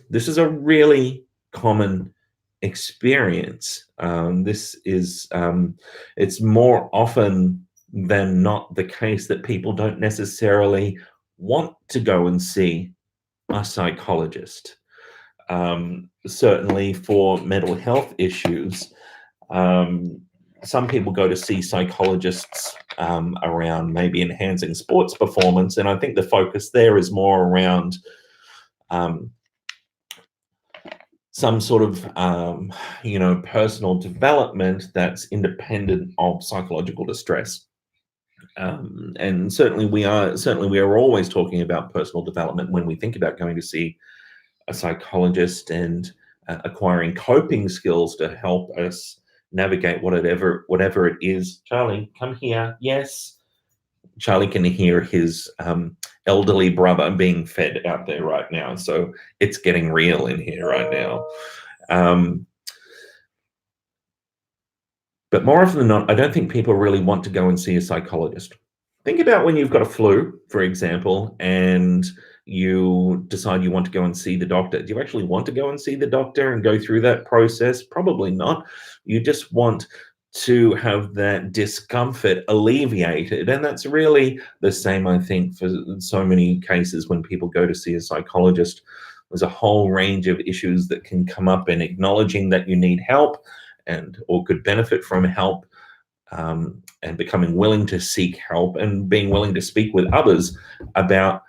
This is a really common experience. It's more often than not the case that people don't necessarily want to go and see a psychologist. Certainly for mental health issues, some people go to see psychologists around maybe enhancing sports performance, and I think the focus there is more around some sort of personal development that's independent of psychological distress. And certainly we are always talking about personal development when we think about going to see a psychologist and acquiring coping skills to help us navigate whatever it is. Charlie, come here. Yes. Charlie can hear his elderly brother being fed out there right now, so it's getting real in here right now. But more often than not, I don't think people really want to go and see a psychologist. Think about when you've got a flu, for example, and you decide you want to go and see the doctor. Do you actually want to go and see the doctor and go through that process? Probably not. You just want to have that discomfort alleviated. And that's really the same, I think, for so many cases when people go to see a psychologist. There's a whole range of issues that can come up, in acknowledging that you need help or could benefit from help, and becoming willing to seek help and being willing to speak with others about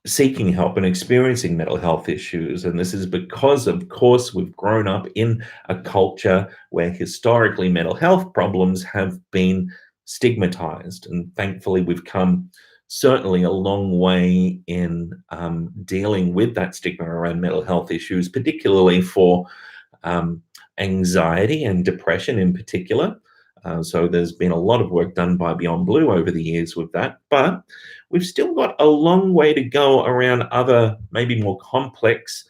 seeking help and experiencing mental health issues. And this is because, of course, we've grown up in a culture where historically mental health problems have been stigmatized. And thankfully, we've come certainly a long way in dealing with that stigma around mental health issues, particularly for anxiety and depression in particular. So there's been a lot of work done by Beyond Blue over the years with that, but we've still got a long way to go around other, maybe more complex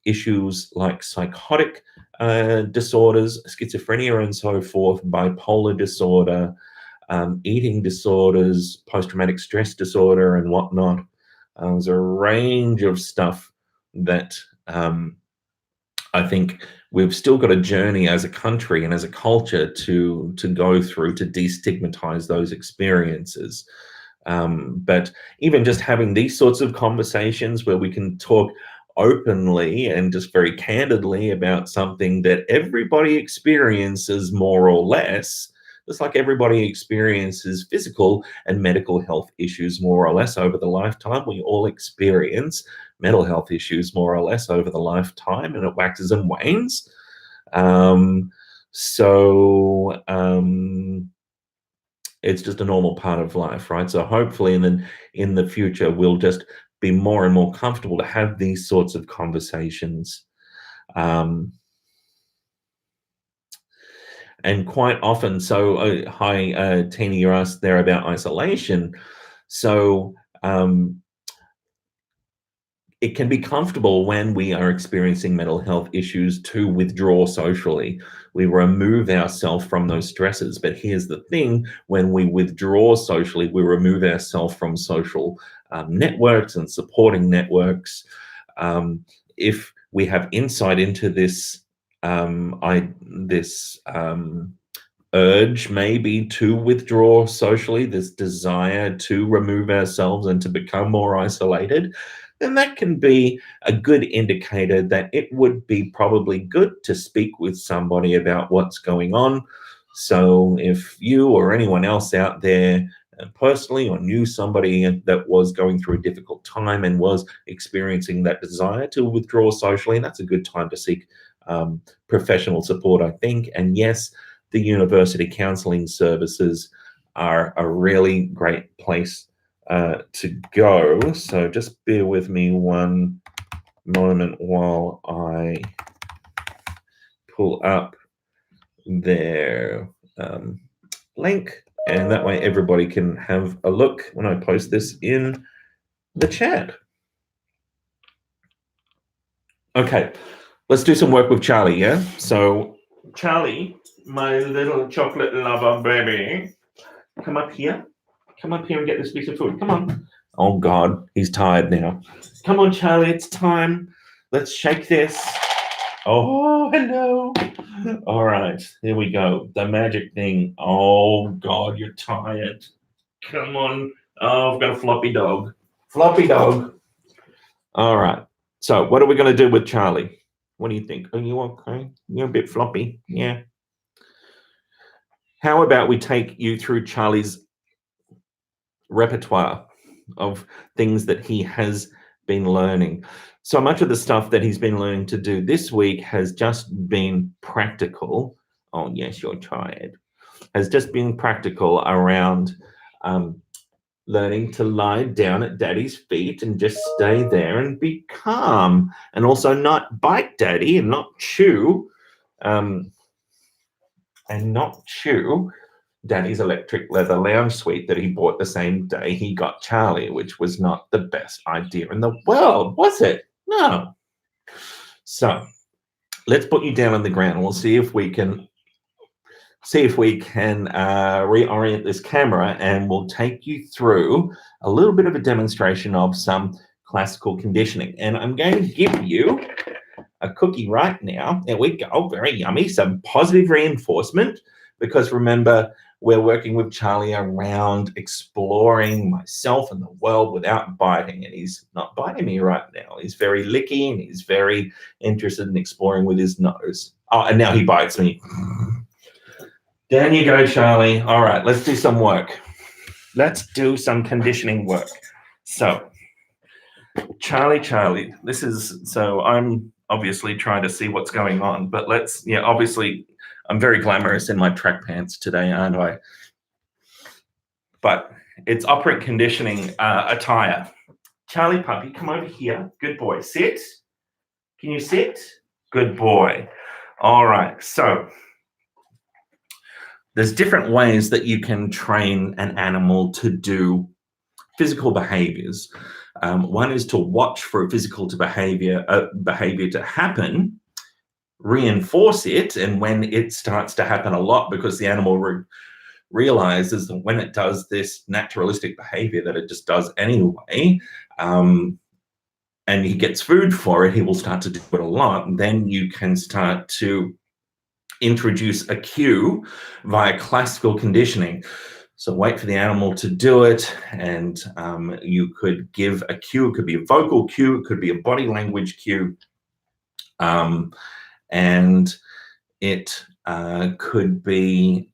issues like psychotic disorders, schizophrenia and so forth, bipolar disorder, eating disorders, post-traumatic stress disorder and whatnot. There's a range of stuff that I think we've still got a journey as a country and as a culture to go through to destigmatize those experiences. But even just having these sorts of conversations where we can talk openly and just very candidly about something that everybody experiences more or less, just like everybody experiences physical and medical health issues more or less over the lifetime, we all experience mental health issues more or less over the lifetime, and it waxes and wanes. It's just a normal part of life, right? So hopefully in the future, we'll just be more and more comfortable to have these sorts of conversations. And quite often, so hi, Tina, you asked there about isolation. So it can be comfortable when we are experiencing mental health issues to withdraw socially. We remove ourselves from those stresses. But here's the thing, when we withdraw socially, we remove ourselves from social networks and supporting networks. If we have insight into this urge maybe to withdraw socially, this desire to remove ourselves and to become more isolated, then that can be a good indicator that it would be probably good to speak with somebody about what's going on. So if you or anyone else out there personally or knew somebody that was going through a difficult time and was experiencing that desire to withdraw socially, that's a good time to seek professional support, I think. And yes, the university counselling services are a really great place to go. So just bear with me one moment while I pull up their link, and that way everybody can have a look when I post this in the chat. Okay, let's do some work with Charlie, yeah? So Charlie, my little chocolate lover baby, come up here. Come up here and get this piece of food. Come on. Oh, God, he's tired now. Come on, Charlie, it's time. Let's shake this. Oh, hello. All right, here we go. The magic thing. Oh, God, you're tired. Come on. Oh, I've got a floppy dog. Floppy dog. All right. So what are we going to do with Charlie? What do you think? Are you okay? You're a bit floppy. Yeah. How about we take you through Charlie's repertoire of things that he has been learning. So much of the stuff that he's been learning to do this week has just been practical. Oh, yes, you're tired. Has just been practical around learning to lie down at daddy's feet and just stay there and be calm, and also not bite daddy and not chew Daddy's electric leather lounge suite that he bought the same day he got Charlie, which was not the best idea in the world, was it? No. So let's put you down on the ground. We'll see if we can reorient this camera, and we'll take you through a little bit of a demonstration of some classical conditioning. And I'm going to give you a cookie right now. There we go. Very yummy. Some positive reinforcement, because remember, we're working with Charlie around exploring myself and the world without biting, and he's not biting me right now. He's very licky, and he's very interested in exploring with his nose. Oh, and now he bites me. Down you go, Charlie. All right, let's do some work. Let's do some conditioning work. So, Charlie, this is, so I'm obviously trying to see what's going on, but obviously, I'm very glamorous in my track pants today, aren't I? But it's operant conditioning attire. Charlie puppy, come over here. Good boy. Sit. Can you sit? Good boy. All right. So there's different ways that you can train an animal to do physical behaviors. One is to watch for a physical behavior to happen, reinforce it, and when it starts to happen a lot, because the animal realizes that when it does this naturalistic behavior that it just does anyway, and he gets food for it, he will start to do it a lot. And then you can start to introduce a cue via classical conditioning. So wait for the animal to do it, and you could give a cue. It could be a vocal cue, it could be a body language cue, and it could be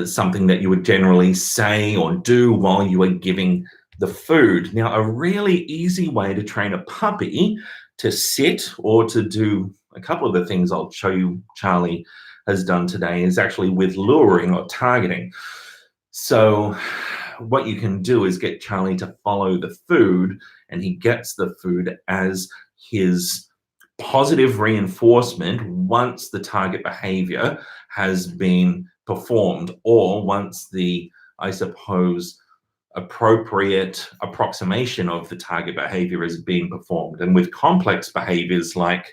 something that you would generally say or do while you are giving the food. Now, a really easy way to train a puppy to sit or to do a couple of the things I'll show you Charlie has done today is actually with luring or targeting. So what you can do is get Charlie to follow the food, and he gets the food as his positive reinforcement once the target behavior has been performed, or once the, I suppose, appropriate approximation of the target behavior is being performed. And with complex behaviors like,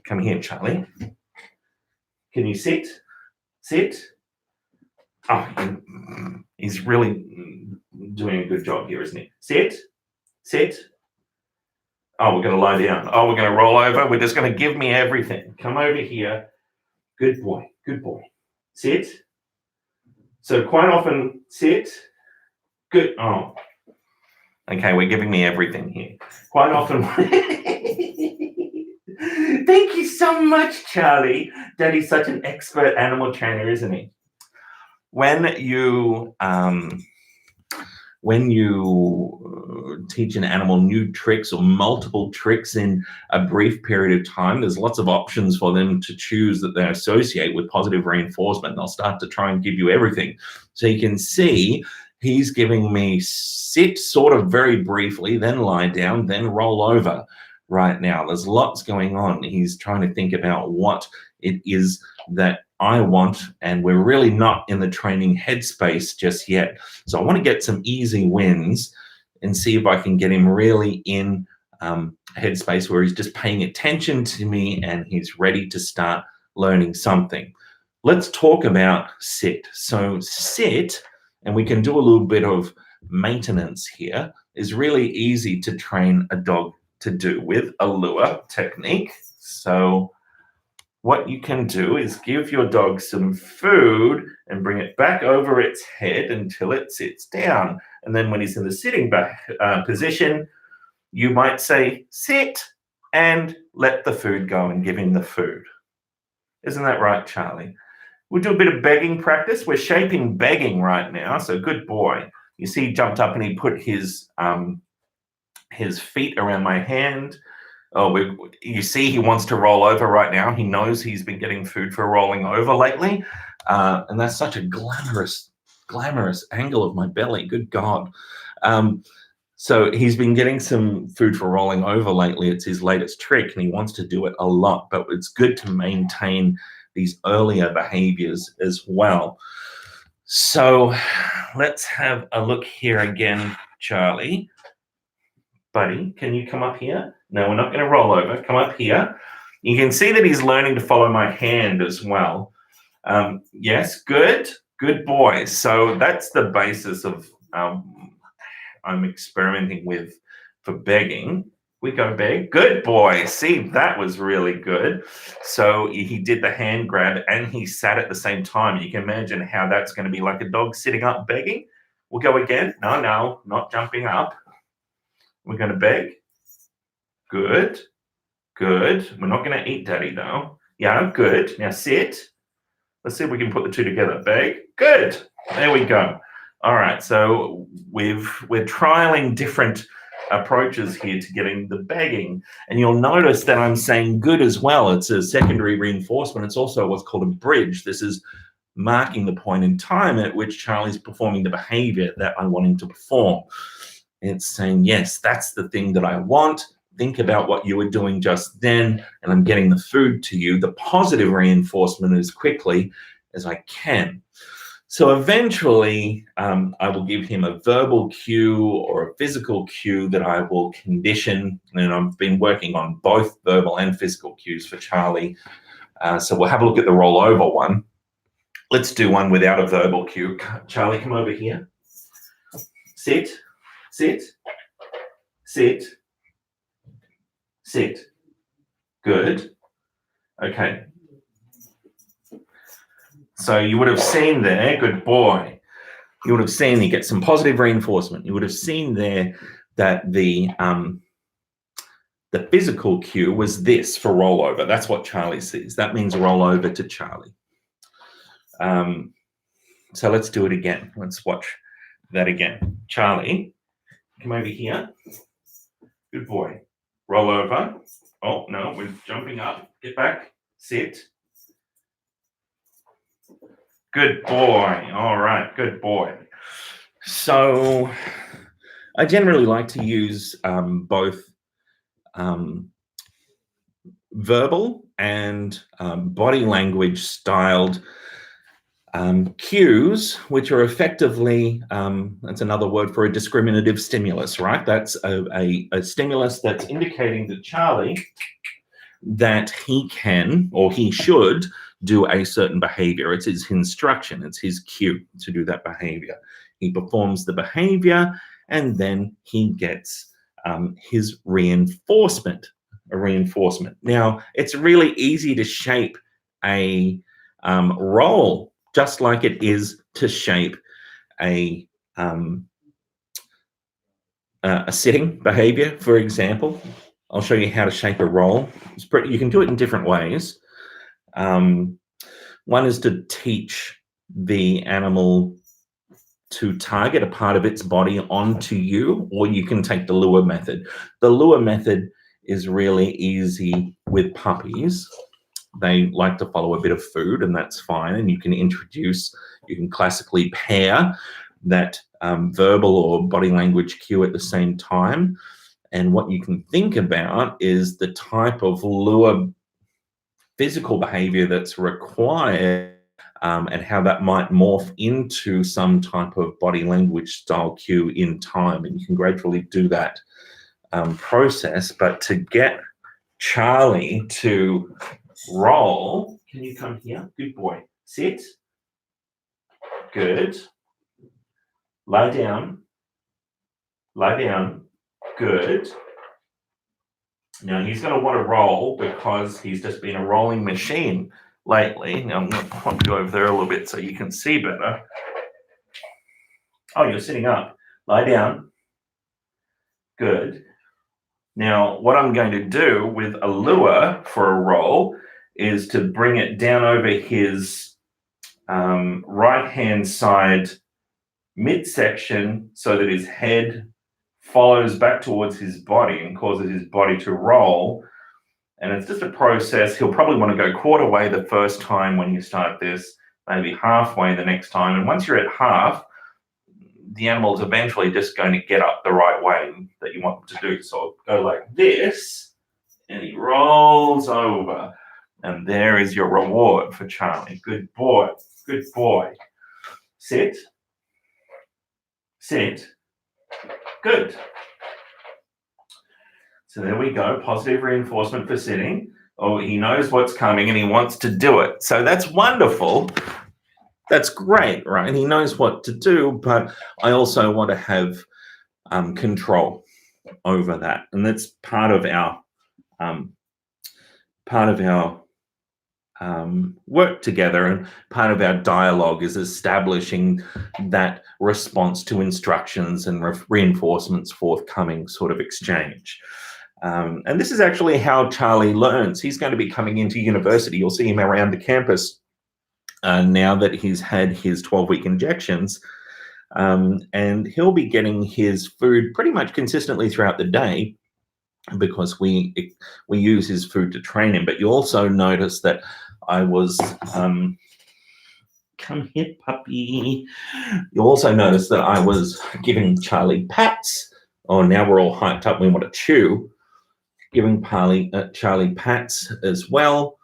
come here, Charlie. Can you sit? Sit. Oh, he's really doing a good job here, isn't he? Sit. Sit. Oh, we're going to lie down. Oh, we're going to roll over. We're just going to give me everything. Come over here. Good boy. Good boy. Sit. So quite often, sit. Good. Oh. Okay, we're giving me everything here. Quite often. Thank you so much, Charlie. Daddy's such an expert animal trainer, isn't he? When you teach an animal new tricks or multiple tricks in a brief period of time, there's lots of options for them to choose that they associate with positive reinforcement. They'll start to try and give you everything. So you can see he's giving me sit sort of very briefly, then lie down, then roll over. Right now, there's lots going on. He's trying to think about what it is that I want, and we're really not in the training headspace just yet. So I want to get some easy wins and see if I can get him really in headspace where he's just paying attention to me and he's ready to start learning something. Let's talk about sit. So sit, and we can do a little bit of maintenance here, is really easy to train a dog to do with a lure technique. So what you can do is give your dog some food and bring it back over its head until it sits down. And then when he's in the sitting position, you might say, sit, and let the food go and give him the food. Isn't that right, Charlie? We'll do a bit of begging practice. We're shaping begging right now, so good boy. You see he jumped up and he put his feet around my hand. Oh, you see he wants to roll over right now. He knows he's been getting food for rolling over lately. And that's such a glamorous angle of my belly. Good God. So he's been getting some food for rolling over lately. It's his latest trick, and he wants to do it a lot. But it's good to maintain these earlier behaviors as well. So let's have a look here again, Charlie. Buddy, can you come up here? No, we're not going to roll over. Come up here. You can see that he's learning to follow my hand as well. Yes, good boy. So that's the basis of I'm experimenting with for begging. We go beg. Good boy. See, that was really good. So he did the hand grab and he sat at the same time. You can imagine how that's going to be like a dog sitting up begging. We'll go again. No, not jumping up. We're going to beg. Good. We're not going to eat daddy though. Yeah, good. Now sit. Let's see if we can put the two together. Beg. Good. There we go. All right. So we're trialing different approaches here to getting the begging. And you'll notice that I'm saying good as well. It's a secondary reinforcement. It's also what's called a bridge. This is marking the point in time at which Charlie's performing the behavior that I want him to perform. It's saying, yes, that's the thing that I want. think about what you were doing just then, and I'm getting the food to you, the positive reinforcement as quickly as I can. So eventually, I will give him a verbal cue or a physical cue that I will condition. And I've been working on both verbal and physical cues for Charlie. So we'll have a look at the rollover one. Let's do one without a verbal cue. Charlie, come over here. Sit, sit, sit, sit. Good. Okay. So you would have seen there, good boy. You would have seen you get some positive reinforcement. You would have seen there that the physical cue was this for rollover. That's what Charlie sees. That means roll over to Charlie. So let's do it again. Let's watch that again. Charlie, come over here. Good boy. Roll over. Oh, no, we're jumping up. Get back. Sit. Good boy. All right, good boy. So I generally like to use both verbal and body language styled cues, which are effectively, that's another word for a discriminative stimulus, right? That's a stimulus that's indicating to Charlie that he can or he should do a certain behavior. It's his instruction, it's his cue to do that behavior. He performs the behavior and then he gets his reinforcement, a reinforcement. Now, it's really easy to shape a role just like it is to shape a sitting behavior, for example. I'll show you how to shape a role. You can do it in different ways. One is to teach the animal to target a part of its body onto you, or you can take the lure method. The lure method is really easy with puppies. They like to follow a bit of food, and that's fine. And you can classically pair that verbal or body language cue at the same time. And what you can think about is the type of lure physical behavior that's required and how that might morph into some type of body language style cue in time. And you can gradually do that process. But to get Charlie to roll, can you come here? Good boy. Sit. Good. Lie down. Lie down. Good. Now he's going to want to roll because he's just been a rolling machine lately. Now I'm going to pop you over there a little bit so you can see better. Oh, you're sitting up. Lie down. Good. Now what I'm going to do with a lure for a roll is to bring it down over his right-hand side midsection so that his head follows back towards his body and causes his body to roll. And it's just a process. He'll probably want to go quarter way the first time when you start this, maybe halfway the next time. And once you're at half, the animal's eventually just going to get up the right way that you want them to do. So go like this, and he rolls over. And there is your reward for Charlie. Good boy. Good boy. Sit. Sit. Good. So there we go. Positive reinforcement for sitting. Oh, he knows what's coming and he wants to do it. So that's wonderful. That's great, right? He knows what to do, but I also want to have control over that. And that's part of our work together, and part of our dialogue is establishing that response to instructions and reinforcements forthcoming sort of exchange. And this is actually how Charlie learns. He's going to be coming into university. You'll see him around the campus now that he's had his 12-week injections. And he'll be getting his food pretty much consistently throughout the day because we use his food to train him. But you also notice that I was, come here, puppy. You also notice that I was giving Charlie pats. Oh, now we're all hyped up. We want to chew. giving Charlie pats as well.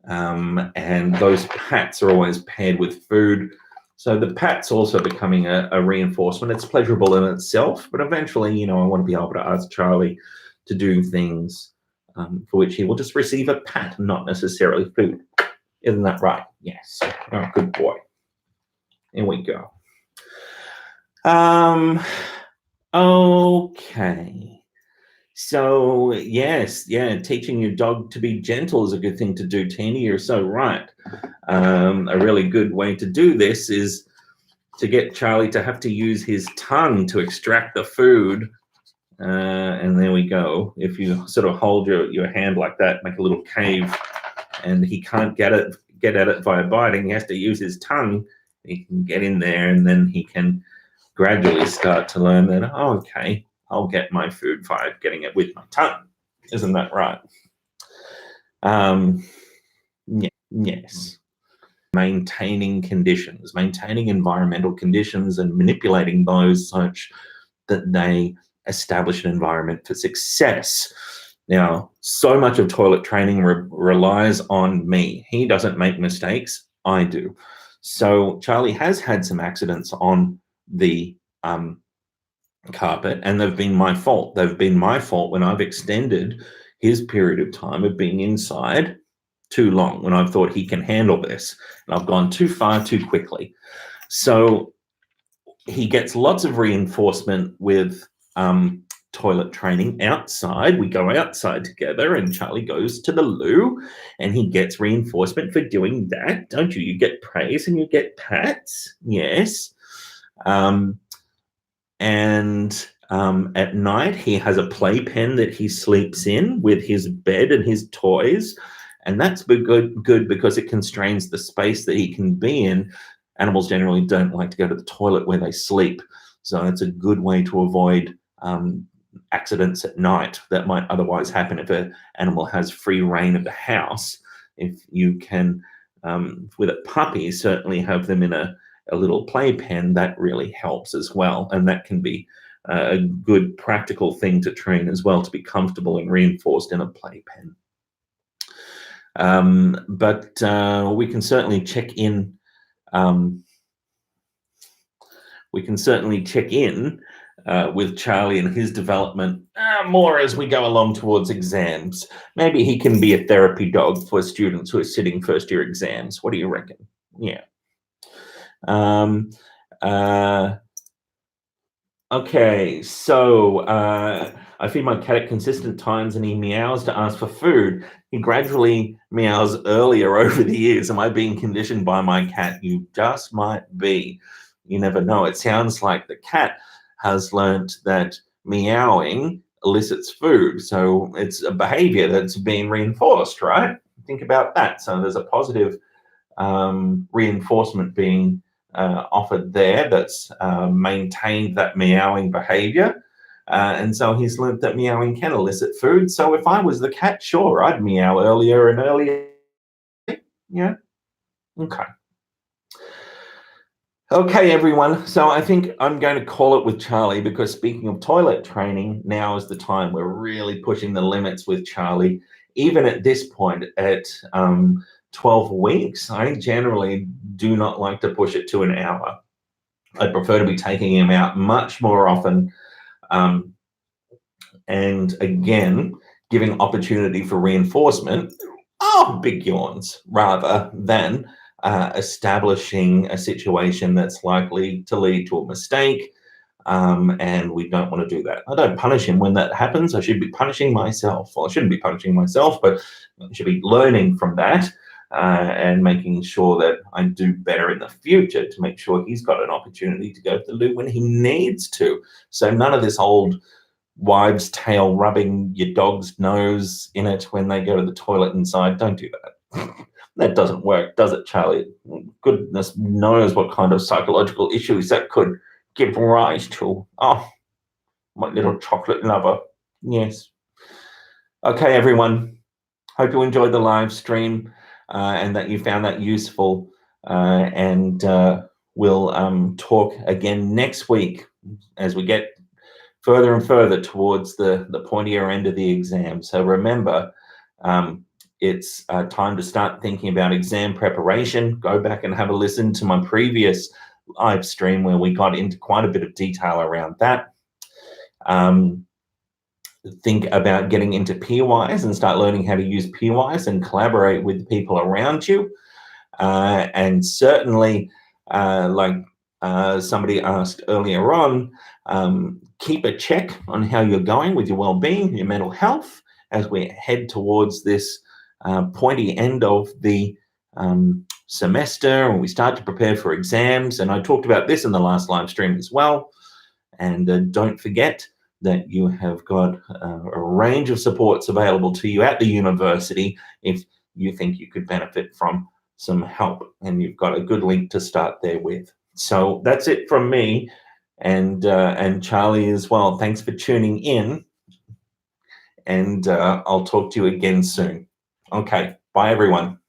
And those pats are always paired with food. So the pat's also becoming a reinforcement. It's pleasurable in itself, but eventually, I want to be able to ask Charlie to do things for which he will just receive a pat, not necessarily food. Isn't that right? Yes. Oh, good boy. Here we go. Okay. So yes, teaching your dog to be gentle is a good thing to do, Tina. You're so right. A really good way to do this is to get Charlie to have to use his tongue to extract the food. And there we go. If you sort of hold your hand like that, make a little cave, and he can't get at it via biting, he has to use his tongue. He can get in there, and then he can gradually start to learn that, oh, okay, I'll get my food via getting it with my tongue. Isn't that right? Yes. Maintaining environmental conditions and manipulating those such that they establish an environment for success. Now, so much of toilet training relies on me. He doesn't make mistakes, I do. So Charlie has had some accidents on the carpet, and they've been my fault. They've been my fault when I've extended his period of time of being inside too long, when I've thought he can handle this, and I've gone too far too quickly. So he gets lots of reinforcement with toilet training outside. We go outside together, and Charlie goes to the loo, and he gets reinforcement for doing that. Don't you? You get praise and you get pats. Yes. And at night, he has a playpen that he sleeps in with his bed and his toys. And that's good because it constrains the space that he can be in. Animals generally don't like to go to the toilet where they sleep. So it's a good way to avoid accidents at night that might otherwise happen if an animal has free reign of the house. If you can, with a puppy, certainly have them in a little playpen, that really helps as well. And that can be a good practical thing to train as well, to be comfortable and reinforced in a playpen. But we can certainly check in. With Charlie and his development more as we go along towards exams. Maybe he can be a therapy dog for students who are sitting first year exams. What do you reckon? Yeah. Okay, so I feed my cat at consistent times and he meows to ask for food. He gradually meows earlier over the years. Am I being conditioned by my cat? You just might be. You never know. It sounds like the cat has learnt that meowing elicits food. So it's a behavior that's being reinforced, right? Think about that. So there's a positive reinforcement being offered there that's maintained that meowing behavior. And so he's learnt that meowing can elicit food. So if I was the cat, sure, I'd meow earlier and earlier. Yeah. Okay. Okay, everyone. So I think I'm going to call it with Charlie, because speaking of toilet training, now is the time we're really pushing the limits with Charlie. Even at this point, at 12 weeks, I generally do not like to push it to an hour. I prefer to be taking him out much more often. And again, giving opportunity for reinforcement, big yawns, rather than establishing a situation that's likely to lead to a mistake. And we don't want to do that. I don't punish him when that happens. I should be punishing myself. Well, I shouldn't be punishing myself, but I should be learning from that and making sure that I do better in the future to make sure he's got an opportunity to go to the loo when he needs to. So none of this old wives' tale rubbing your dog's nose in it when they go to the toilet inside. Don't do that. That doesn't work, does it, Charlie? Goodness knows what kind of psychological issues that could give rise to. Oh, my little chocolate lover. Yes. Okay, everyone. Hope you enjoyed the live stream and that you found that useful. And we'll talk again next week as we get further and further towards the pointier end of the exam. So remember, it's time to start thinking about exam preparation. Go back and have a listen to my previous live stream where we got into quite a bit of detail around that. Think about getting into Peerwise and start learning how to use Peerwise and collaborate with people around you. And certainly, like somebody asked earlier on, keep a check on how you're going with your well-being, your mental health, as we head towards this pointy end of the semester and we start to prepare for exams. And I talked about this in the last live stream as well. And don't forget that you have got a range of supports available to you at the university if you think you could benefit from some help, and you've got a good link to start there with. So that's it from me, and Charlie as well. Thanks for tuning in, and I'll talk to you again soon. Okay, bye everyone.